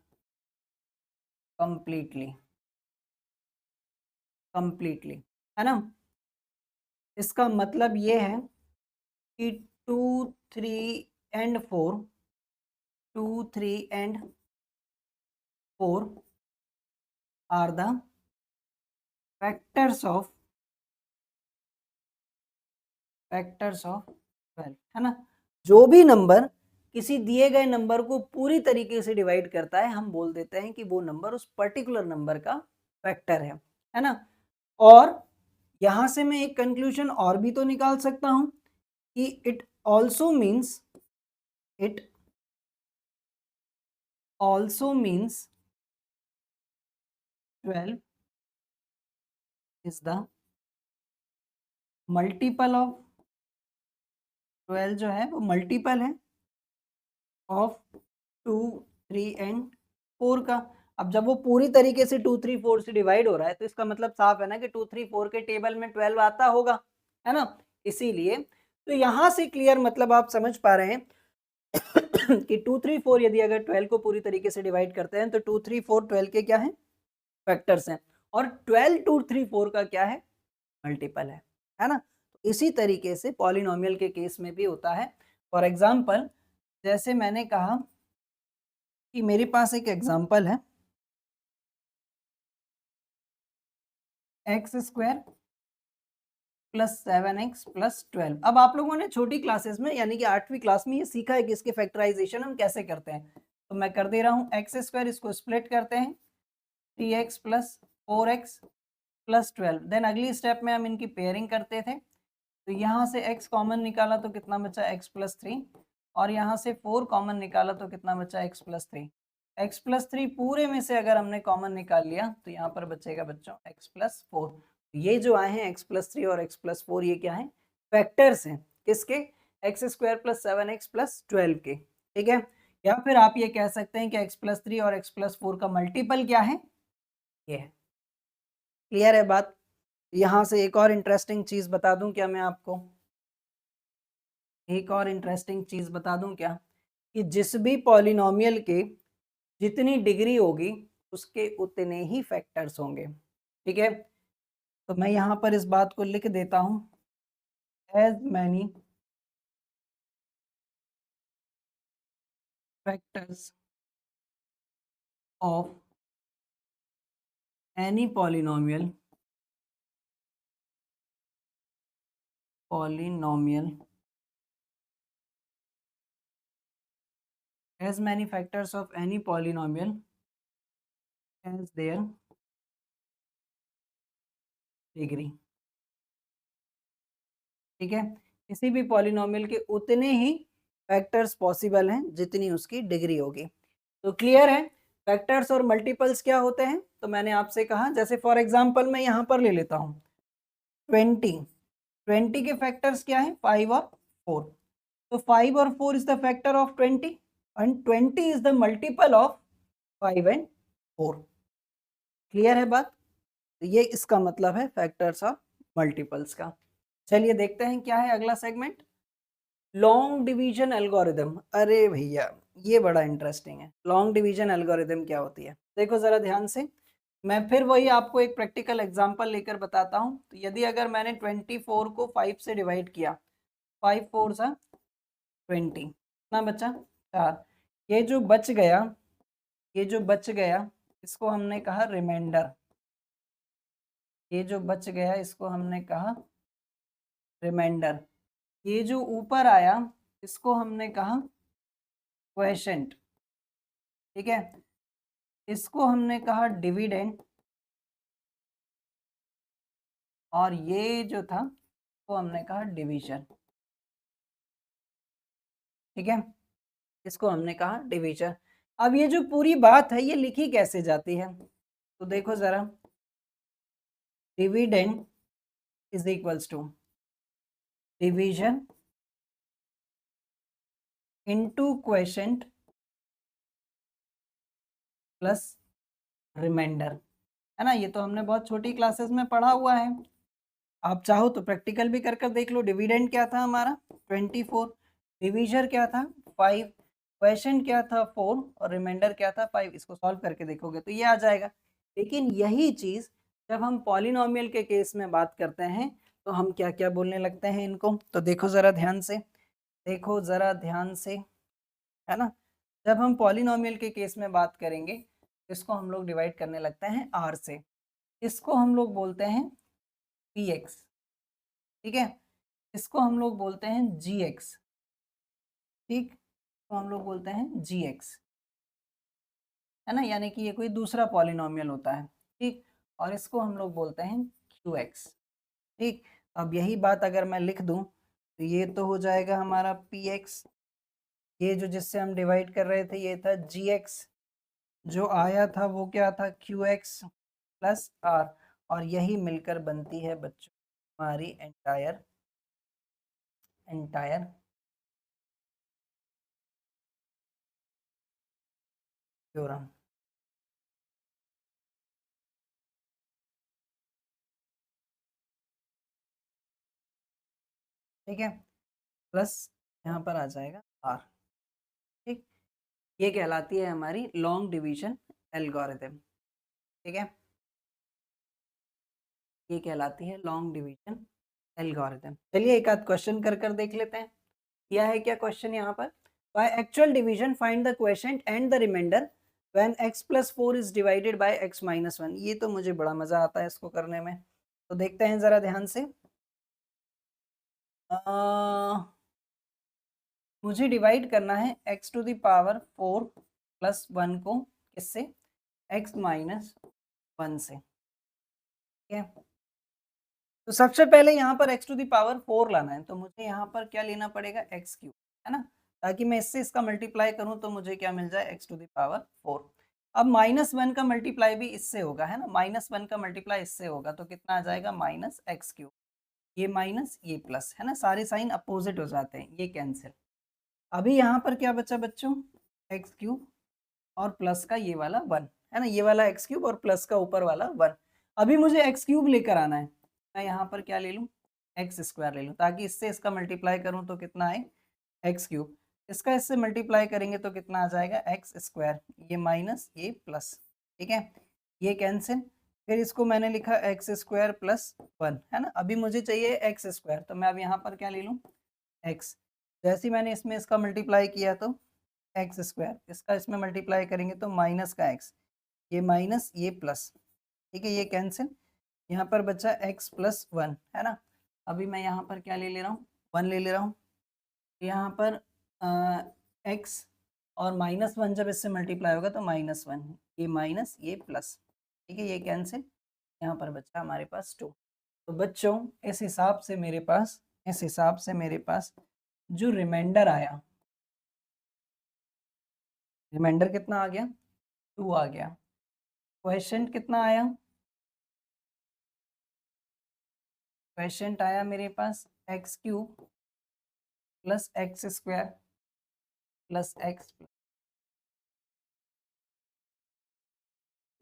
S1: completely, completely, है ना? इसका मतलब ये है कि 2, 3 and 4, 2, 3 and 4 are the factors of 12, है ना? जो भी नंबर किसी दिए गए नंबर को पूरी तरीके से डिवाइड करता है, हम बोल देते हैं कि वो नंबर उस पर्टिकुलर नंबर का फैक्टर है ना? और यहां से मैं एक कंक्लूजन और भी तो निकाल सकता हूं कि it also means 12 is the multiple of 12 जो है वो मल्टीपल है ऑफ 2, 3 एंड 4 का। अब जब वो पूरी तरीके से 2, 3, 4 से डिवाइड हो रहा है तो इसका मतलब साफ है ना कि 2, 3, 4 के टेबल में 12 आता होगा, है ना? इसीलिए तो यहां से क्लियर मतलब आप समझ पा रहे हैं कि 2, 3, 4 यदि अगर 12 को पूरी तरीके से डिवाइड करते हैं तो 2, 3, 4 12 के क्या है? फैक्टर्स हैं। और 12 2, 3, 4 का क्या है? मल्टीपल है ना? तो इसी तरीके से पॉलिनोमियल के केस में भी होता है। फॉर एग्जाम्पल जैसे मैंने कहा कि मेरे पास एक एग्जाम्पल है x² प्लस 7x प्लस 12। अब आप लोगों ने छोटी क्लासेस में यानी कि 8वीं क्लास में ये सीखा है कि इसके फैक्टराइजेशन हम कैसे करते हैं। तो मैं कर दे रहा हूँ x², इसको स्प्लिट करते हैं 3x plus 4x plus 12। Then अगली स्टेप में हम इनकी पेयरिंग करते थे। तो यहाँ से x कॉमन निकाला तो कितना बचा x प्लस 3, और यहाँ से 4 कॉमन निकाला तो कितना बचा x प्लस 3। x प्लस 3 पूरे में से अगर हमने कॉमन निकाल लिया तो यहाँ पर बचेगा बच्चों x प्लस 4। ये जो आए हैं x प्लस 3 और x प्लस 4 ये क्या है? फैक्टर्स हैं किसके? x² प्लस 7x प्लस 12 के, ठीक है? या फिर आप ये कह सकते हैं कि x प्लस 3 और x प्लस 4 का मल्टीपल क्या है? ये है। क्लियर है बात? यहाँ से एक और इंटरेस्टिंग चीज बता दूं क्या मैं आपको? एक और इंटरेस्टिंग चीज बता दूं क्या कि जिस भी पॉलिनोमियल के जितनी डिग्री होगी उसके उतने ही फैक्टर्स होंगे, ठीक है? तो मैं यहाँ पर इस बात को लिख देता हूं as many factors of any polynomial as many factors of any polynomial as their degree, ठीक है? किसी भी पॉलिनोमियल के उतने ही फैक्टर्स पॉसिबल हैं जितनी उसकी डिग्री होगी। तो क्लियर है फैक्टर्स और मल्टीपल्स क्या होते हैं? तो मैंने आपसे कहा जैसे फॉर एग्जांपल मैं यहाँ पर ले लेता हूँ 20 के फैक्टर्स क्या है? 5 और 4। तो 5 और 4 is the factor of 20 and 20 is the multiple of 5 and 4। Clear है बात? तो ये इसका मतलब है फैक्टर्स और मल्टीपल्स का। चलिए देखते हैं क्या है अगला सेगमेंट, लॉन्ग डिवीजन एल्गोरिदम। अरे भैया ये बड़ा इंटरेस्टिंग है। लॉन्ग डिवीजन एल्गोरिदम क्या होती है? देखो जरा ध्यान से, मैं फिर वही आपको एक प्रैक्टिकल एग्जांपल लेकर बताता हूँ। तो यदि अगर मैंने 24 को 5 से डिवाइड किया, 5 4 सा 20, कितना बचा? 4। ये जो बच गया, ये जो बच गया इसको हमने कहा रिमाइंडर। ये जो बच गया इसको हमने कहा रिमाइंडर। ये जो ऊपर आया इसको हमने कहा क्वोशेंट, ठीक है? इसको हमने कहा डिविडेंड, और ये जो था वो हमने कहा डिवीजन, ठीक है? इसको हमने कहा डिवीजन। अब ये जो पूरी बात है ये लिखी कैसे जाती है? तो देखो जरा, dividend is equals to division into quotient plus remainder, है ना। ये तो हमने बहुत छोटी क्लासेस में पढ़ा हुआ है। आप चाहो तो प्रैक्टिकल भी कर कर देख लो। डिविडेंड क्या था हमारा 24, डिवीजर क्या था 5, क्वोशेंट क्या था 4 और रिमाइंडर क्या था 5। इसको सॉल्व करके देखोगे तो ये आ जाएगा। लेकिन यही चीज जब हम पॉलिनोमियल के केस में बात करते हैं तो हम क्या क्या बोलने लगते हैं इनको, तो देखो जरा ध्यान से, देखो जरा ध्यान से, है ना। जब हम पॉलिनोमियल के केस में बात करेंगे इसको हम लोग डिवाइड करने लगते हैं आर से। इसको हम लोग बोलते हैं पी एक्स, ठीक है। इसको हम लोग बोलते हैं जी एक्स, ठीक। तो हम लोग बोलते हैं जी एक्स, है ना, यानी कि ये कोई दूसरा पॉलिनोमियल होता है, ठीक। और इसको हम लोग बोलते हैं क्यू एक्स, ठीक। अब यही बात अगर मैं लिख दूं तो ये तो हो जाएगा हमारा पी एक्स, ये जो जिससे हम डिवाइड कर रहे थे ये था जी एक्स, जो आया था वो क्या था क्यू एक्स प्लस आर, और यही मिलकर बनती है बच्चों हमारी एंटायर एंटायर थ्योरम। ठीक है, प्लस यहाँ पर आ जाएगा आर, ठीक। ये कहलाती है हमारी लॉन्ग डिवीजन एल्गोरिथम, ठीक है। ये कहलाती है लॉन्ग डिवीजन एल्गोरिथम। चलिए एक आध क्वेश्चन कर कर देख लेते हैं। क्या है क्या क्वेश्चन यहाँ पर, by actual division find the quotient and the remainder when x plus 4 is divided by x minus 1। ये तो मुझे बड़ा मजा आता है इसको करने में, तो देखते हैं जरा ध्यान से। मुझे डिवाइड करना है x to the power 4 plus 1 को किससे, x माइनस 1 से, ठीक है। तो सबसे पहले यहाँ पर x टू द पावर 4 लाना है, तो मुझे यहाँ पर क्या लेना पड़ेगा x क्यूब, है ना, ताकि मैं इससे इसका मल्टीप्लाई करूँ तो मुझे क्या मिल जाए x टू द पावर 4। अब माइनस 1 का मल्टीप्लाई भी इससे होगा, है ना, माइनस 1 का मल्टीप्लाई इससे होगा तो कितना आ जाएगा माइनस एक्स क्यूब, ये माइनस ये प्लस, है ना, सारे साइन अपोजिट हो जाते हैं, ये कैंसिल। अभी यहाँ पर क्या बचा बच्चों, एक्स क्यूब और प्लस का ये वाला 1, है ना, ये वाला एक्स क्यूब और प्लस का ऊपर वाला 1। अभी मुझे एक्स क्यूब लेकर आना है, मैं यहाँ पर क्या ले लूँ एक्स स्क्वायर ले लूँ, ताकि इससे इसका मल्टीप्लाई करूँ तो कितना आए एक्स क्यूब, इसका इससे मल्टीप्लाई करेंगे तो कितना आ जाएगा एक्स स्क्वायर, ये माइनस ये प्लस, ठीक है, ये कैंसिल। फिर इसको मैंने लिखा एक्स स्क्वायर प्लस 1, है ना। अभी मुझे चाहिए एक्स स्क्वायर, तो मैं अब यहाँ पर क्या ले लूँ एक्स, जैसे ही मैंने इसमें इसका मल्टीप्लाई किया तो एक्स स्क्वायर, इसका इसमें मल्टीप्लाई करेंगे तो माइनस का एक्स, ये माइनस ये प्लस, ठीक है, ये कैंसिल। यहाँ पर बचा एक्स प्लस 1, है ना। अभी मैं यहाँ पर क्या ले ले रहा हूँ 1 ले ले रहा हूँ, यहाँ पर एक्स और माइनस 1 जब इससे मल्टीप्लाई होगा तो माइनस 1, ये माइनस ये प्लस, ठीक है, ये कैंसिल। यहाँ पर बचा हमारे पास 2। तो बच्चों इस हिसाब से मेरे पास, इस हिसाब से मेरे पास जो रिमाइंडर आया, रिमाइंडर कितना आ गया 2 आ गया। क्वेश्चन कितना आया, क्वेश्चन आया मेरे पास X cube plus X square plus X.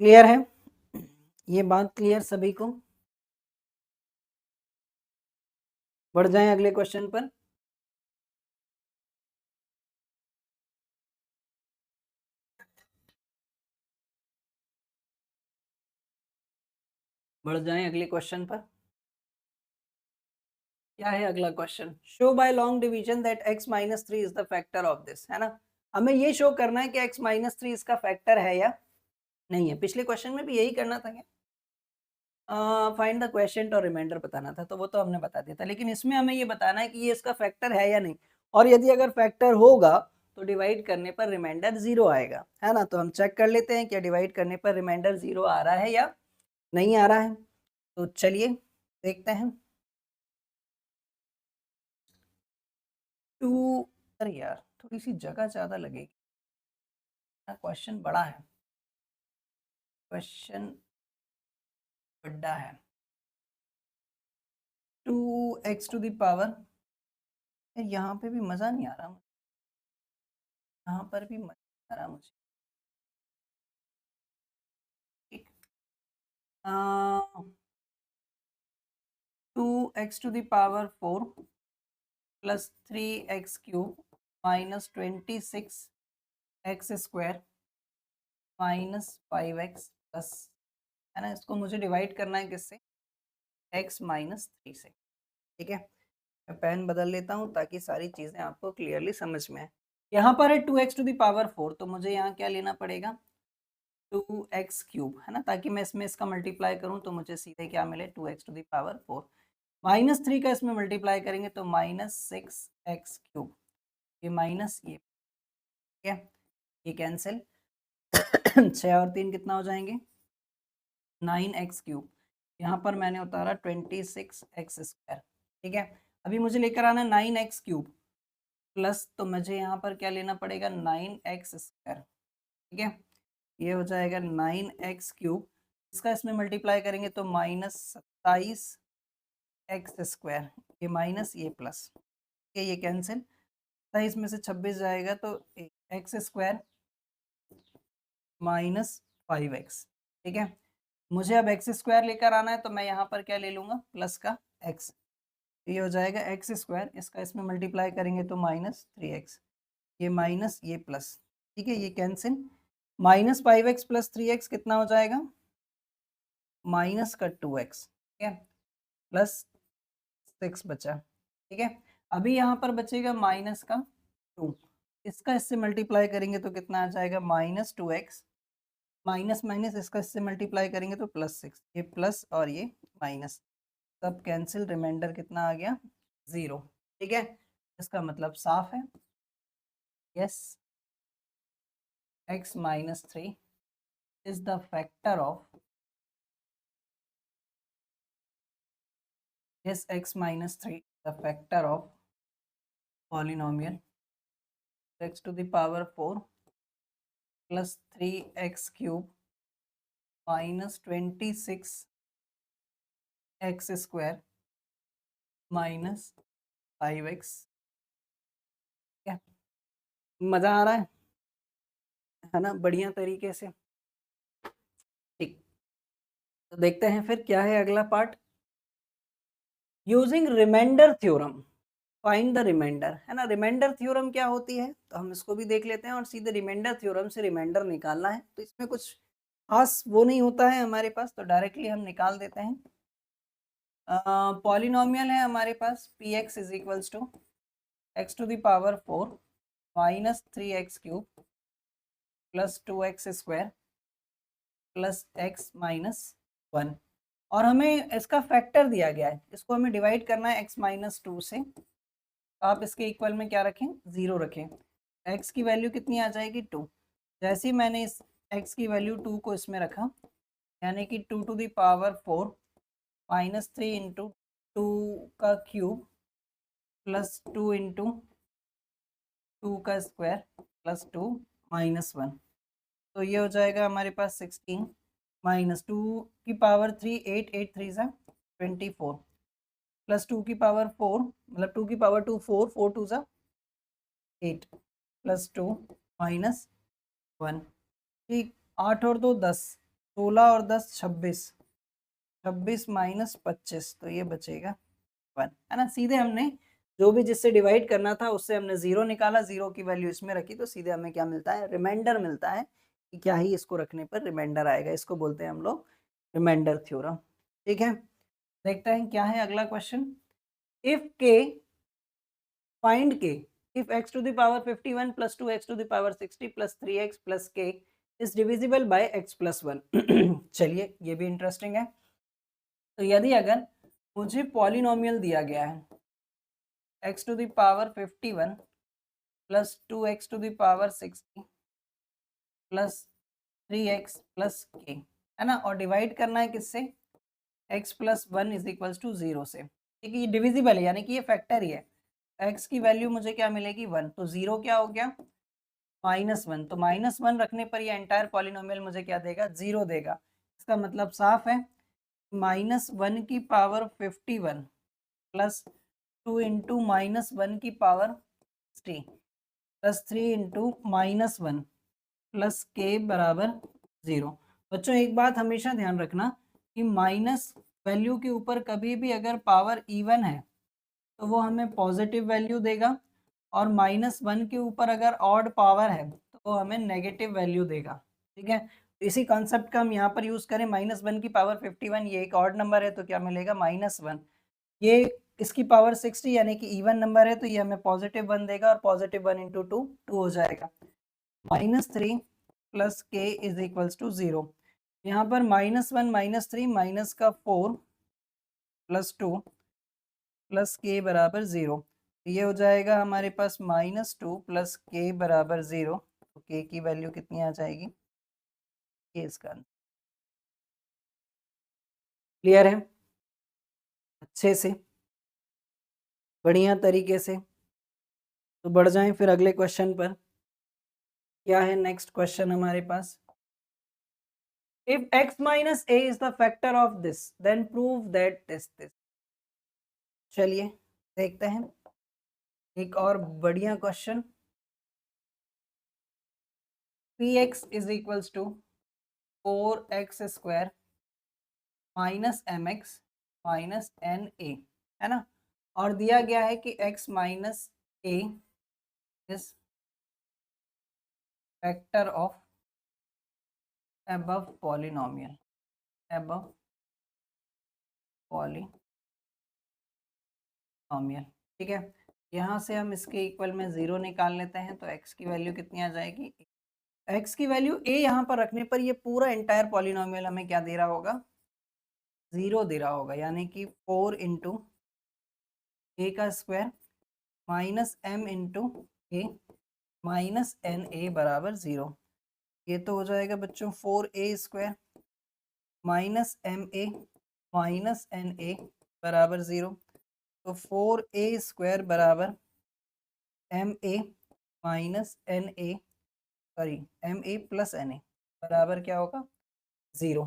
S1: Clear है ये बात, क्लियर सभी को। बढ़ जाएं अगले क्वेश्चन पर। बढ़ जाएं अगले क्वेश्चन पर। क्या है अगला question, show by long division that x minus 3 is the factor of this, है ना। हमें ये शो करना है कि x माइनस 3 इसका फैक्टर है या नहीं है। पिछले क्वेश्चन में भी यही करना था क्या, फाइंड द क्वेश्चन और रिमाइंडर बताना था, तो वो तो हमने बता दिया था, लेकिन इसमें हमें ये बताना है कि ये इसका फैक्टर है या नहीं, और यदि अगर फैक्टर होगा तो डिवाइड करने पर रिमाइंडर 0 आएगा, है ना। तो हम चेक कर लेते हैं क्या डिवाइड करने पर रिमाइंडर 0 आ रहा है या नहीं आ रहा है। तो चलिए देखते हैं। 2, अरे यार थोड़ी सी जगह ज़्यादा लगेगी, क्वेश्चन बड़ा है, क्वेश्चन बड़ा है। 2x टू द पावर, यहाँ पे भी मज़ा नहीं आ रहा, यहाँ पर भी मजा आ रहा मुझे। ठीक, 2x⁴ plus 3x³ minus 26x² minus 5x plus, है ना, इसको मुझे डिवाइड करना है किससे, x माइनस 3 से। ठीक है, मैं पेन बदल लेता हूँ ताकि सारी चीज़ें आपको क्लियरली समझ में आए। यहाँ पर है 2x⁴ तो मुझे यहाँ क्या लेना पड़ेगा, 2x³ है ना, ताकि मैं इसमें इसका मल्टीप्लाई करूँ तो मुझे सीधे क्या मिले, 2x⁴ माइनस 3 का इसमें मल्टीप्लाई करेंगे तो -6x³, ये माइनस ये, ठीक है, ये कैंसिल 6 और 3 कितना हो जाएंगे, 9x³। यहाँ पर मैंने उतारा 26x²। ठीक है, अभी मुझे लेकर आना 9x³ प्लस, तो मुझे यहाँ पर क्या लेना पड़ेगा, 9x²। ठीक है, ये हो जाएगा 9x³, इसका इसमें मल्टीप्लाई करेंगे तो -27x², ये माइनस ये प्लस, ये कैंसिल, 27 में से 26 जाएगा तो x² माइनस 5x। ठीक है, मुझे अब x² लेकर आना है तो मैं यहाँ पर क्या ले लूँगा, प्लस का x, ये हो जाएगा x², इसका इसमें मल्टीप्लाई करेंगे तो -3x, ये माइनस ये प्लस, ठीक है, ये कैंसिल, -5x प्लस 3x कितना हो जाएगा, माइनस का 2x, ठीक है, प्लस 6 बचा। ठीक है, अभी यहाँ पर बचेगा माइनस का 2, इसका इससे मल्टीप्लाई करेंगे तो कितना आ जाएगा, -2x, माइनस माइनस इसका इससे मल्टीप्लाई करेंगे तो +6, ये प्लस और ये माइनस, सब कैंसिल, रिमाइंडर कितना आ गया, 0। ठीक है, इसका मतलब साफ है, yes, x minus 3 is the factor of, yes, x minus 3 the factor of polynomial x⁴ plus 3x³ minus 26x² minus 5x। क्या मजा आ रहा है ना, बढ़िया तरीके से। ठीक, तो देखते हैं फिर क्या है अगला part, using remainder theorem find the remainder, है ना। रिमाइंडर थ्योरम क्या होती है तो हम इसको भी देख लेते हैं, और सीधे रिमाइंडर थ्योरम से रिमाइंडर निकालना है, तो इसमें कुछ खास वो नहीं होता है हमारे पास, तो डायरेक्टली हम निकाल देते हैं। पॉलिनोमियल है हमारे पास px is equals to x⁴ minus 3x³ plus 2x² plus x minus 1, और हमें इसका फैक्टर दिया गया है, इसको हमें डिवाइड करना है x माइनस 2 से। आप इसके इक्वल में क्या रखें, 0 रखें, x की वैल्यू कितनी आ जाएगी, 2। जैसे ही मैंने इस x की वैल्यू 2 को इसमें रखा, यानी कि 2⁴ माइनस 3 इंटू 2 का क्यूब प्लस 2 इंटू 2 का स्क्वायर प्लस 2 माइनस 1, तो ये हो जाएगा हमारे पास 16 माइनस 2 की पावर 3, 8 8 3 सा 24 प्लस 2 की पावर 4, मतलब 2 की पावर 2 4 4 2 सा 8 प्लस 2 माइनस 1। ठीक, 8 और 2 10, 16 और 10 26, 26 माइनस 25, तो ये बचेगा 1, है ना। सीधे हमने जो भी जिससे डिवाइड करना था उससे हमने 0 निकाला, 0 की वैल्यू इसमें रखी, तो सीधे हमें क्या मिलता है, रिमाइंडर मिलता है, कि क्या ही इसको रखने पर रिमाइंडर आएगा, इसको बोलते हैं हम लोग रिमाइंडर थ्योरम। ठीक है, देखते हैं क्या है अगला क्वेश्चन, इफ के फाइंड के if x⁴ 51 plus 2x⁴ 60 plus 3x plus k is divisible by x plus 1। चलिए, ये भी इंटरेस्टिंग है। तो यदि अगर मुझे पॉलिनोमियल दिया गया है x⁴ 51 plus 2x⁴ 60 plus 3x plus k, है ना, और डिवाइड करना है किससे, x plus 1 is equals to 0 से। ठीक है, ये डिविजिबल है, यानी कि ये फैक्टर ही है। x की वैल्यू मुझे क्या मिलेगी, 1, तो 0 क्या हो गया, -1, तो -1 रखने पर ये एंटायर पॉलिनोमियल मुझे क्या देगा, 0 देगा। इसका मतलब साफ है, -1 की पावर 51 प्लस 2 इंटू -1 की पावर 60 प्लस 3 इंटू -1 प्लस के बराबर 0। बच्चों एक बात हमेशा ध्यान रखना कि माइनस वैल्यू के ऊपर कभी भी अगर पावर इवन है तो वो हमें पॉजिटिव वैल्यू देगा, और -1 के ऊपर अगर ऑड पावर है तो वो हमें नेगेटिव वैल्यू देगा। ठीक है, तो इसी कॉन्सेप्ट का हम यहाँ पर यूज करें, -1 की पावर 51, ये एक ऑड नंबर है तो क्या मिलेगा -1। ये इसकी पावर 60 यानी कि इवन नंबर है तो ये हमें +1 देगा, और +1 इंटू 2 2 हो जाएगा। -3 प्लस के इज इक्वल्स टू 0। यहाँ पर -1 -3 माइनस का 4 प्लस 2 प्लस के बराबर 0। ये हो जाएगा हमारे पास -2 प्लस के बराबर 0। तो के की वैल्यू कितनी आ जाएगी, ये इसका क्लियर है अच्छे से, बढ़िया तरीके से। तो बढ़ जाएं फिर अगले क्वेश्चन पर। क्या है नेक्स्ट क्वेश्चन हमारे पास, if x minus a is the factor of this then prove that this। चलिए देखते हैं एक और बढ़िया question. px is equals to 4x square minus M X minus N A, है ना, और दिया गया है कि x minus A is factor of above polynomial, above polynomial। ठीक है, यहाँ से हम इसके इक्वल में 0 निकाल लेते हैं तो x की वैल्यू कितनी आ जाएगी, x की वैल्यू a यहाँ पर रखने पर ये पूरा एंटायर पॉलिनोमियल हमें क्या दे रहा होगा, 0 दे रहा होगा, यानी कि 4 इंटू ए का square minus M into A minus N A बराबर 0। ये तो हो जाएगा बच्चों 4a square minus M A minus N A बराबर 0। तो 4a स्क्वायर बराबर M A minus N A, sorry M A plus N A बराबर क्या होगा, 0।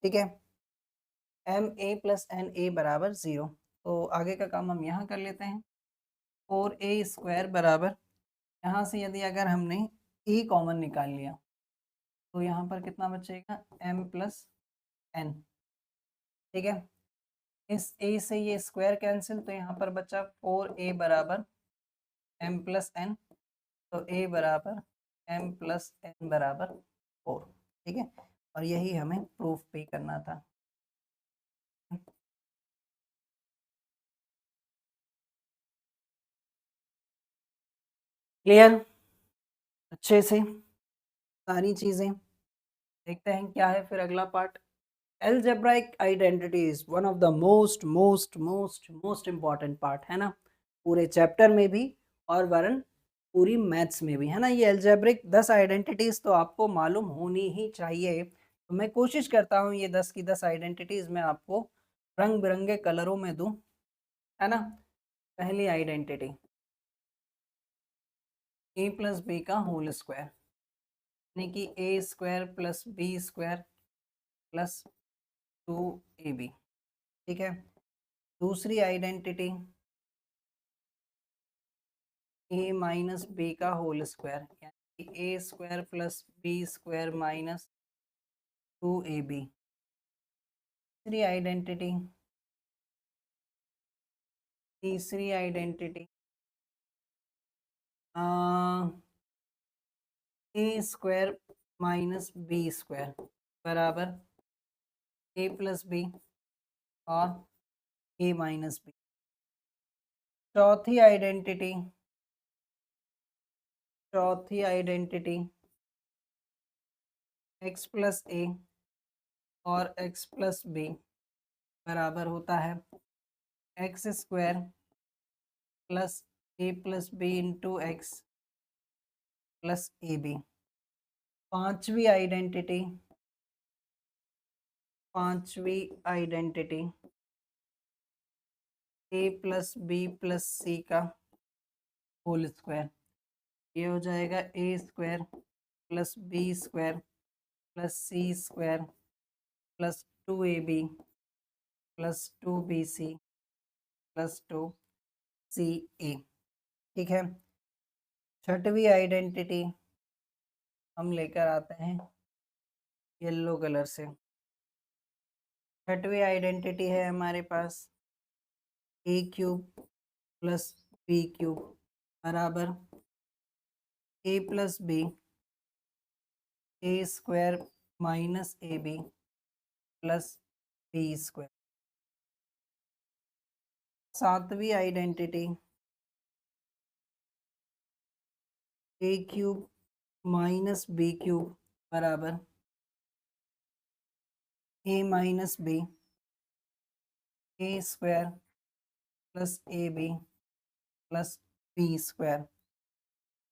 S1: ठीक है, M A plus N A बराबर 0। तो आगे का काम हम यहाँ कर लेते हैं। 4a स्क्वायर बराबर, यहाँ से यदि अगर हमने ए कॉमन निकाल लिया तो यहाँ पर कितना बचेगा, m प्लस एन। ठीक है, इस a से ये स्क्वायर कैंसिल, तो यहाँ पर बचा 4a बराबर m प्लस एन, तो a बराबर m प्लस एन बराबर 4। ठीक है, और यही हमें प्रूफ भी करना था। क्लियर अच्छे से सारी चीजें। देखते हैं क्या है फिर अगला part. Algebraic identity is one of the most most most most important part, है ना, पूरे चैप्टर में भी और वरन पूरी मैथ्स में भी, है ना। ये एलजेब्रिक 10 आइडेंटिटीज तो आपको मालूम होनी ही चाहिए। तो मैं कोशिश करता हूँ ये 10 की 10 आइडेंटिटीज मैं आपको रंग बिरंगे कलरों में दूं, है ना। पहली आइडेंटिटी a प्लस बी का होल स्क्वायर, यानी कि A square plus B square plus 2ab। ठीक है, दूसरी आइडेंटिटी a माइनस बी का होल स्क्वायर, यानी कि A square plus B square minus 2ab। तीसरी identity A square minus B square बराबर ए प्लस बी और ए माइनस बी। चौथी आइडेंटिटी एक्स प्लस ए और एक्स प्लस बी बराबर होता है एक्स स्क्वायर प्लस ए plus B into X plus ए B. पांचवी identity ए plus B plus C का whole square, ये हो जाएगा A square plus B square plus C square plus 2ab plus 2bc plus 2ca। ठीक है, छठवीं आइडेंटिटी हम लेकर आते हैं येलो कलर से। छठवीं आइडेंटिटी है हमारे पास a cube plus b cube बराबर ए plus b a square minus a b plus B square. सातवीं identity a cube minus b cube बराबर a minus b a square plus A b plus B square.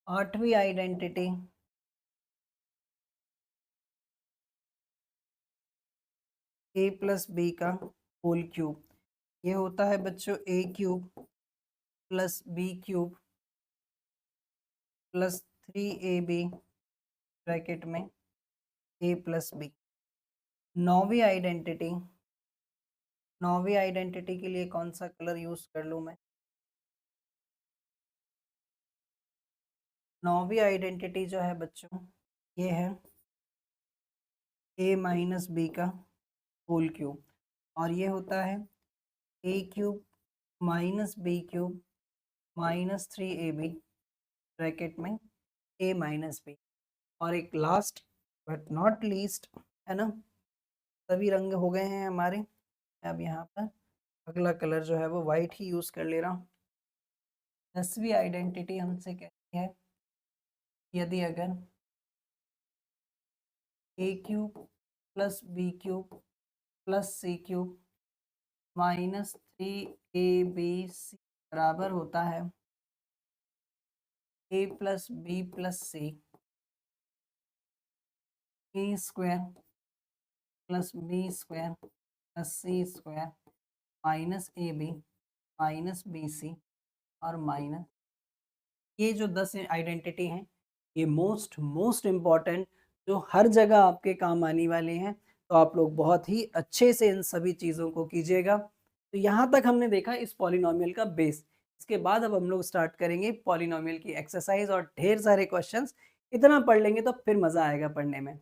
S1: आठवीं identity ए plus B का whole cube, ये होता है बच्चों a cube plus b cube plus 3ab bracket में a plus b. नौवीं identity, नौवीं आइडेंटिटी के लिए कौन सा कलर यूज कर लूँ मैं? नौवीं आइडेंटिटी जो है बच्चों ये है ए माइनस बी का होल क्यूब और ये होता है a cube minus b cube minus 3ab bracket में ए माइनस बी। और एक लास्ट बट नॉट लीस्ट है ना, सभी रंग हो गए हैं हमारे। अब यहाँ पर अगला कलर जो है वो वाइट ही यूज कर ले रहा हूँ। 10वीं आइडेंटिटी हमसे कहती है यदि अगर a cube plus b cube plus c cube minus 3abc बराबर होता है a plus B plus c a square plus B square plus C square minus a b minus b c और माइनस, ये जो 10 आइडेंटिटी हैं ये most important जो हर जगह आपके काम आने वाले हैं। तो आप लोग बहुत ही अच्छे से इन सभी चीज़ों को कीजिएगा। तो यहाँ तक हमने देखा इस पॉलिनोमियल का बेस। इसके बाद अब हम लोग स्टार्ट करेंगे पॉलिनोमियल की एक्सरसाइज और ढेर सारे क्वेश्चंस। इतना पढ़ लेंगे तो फिर मज़ा आएगा पढ़ने में।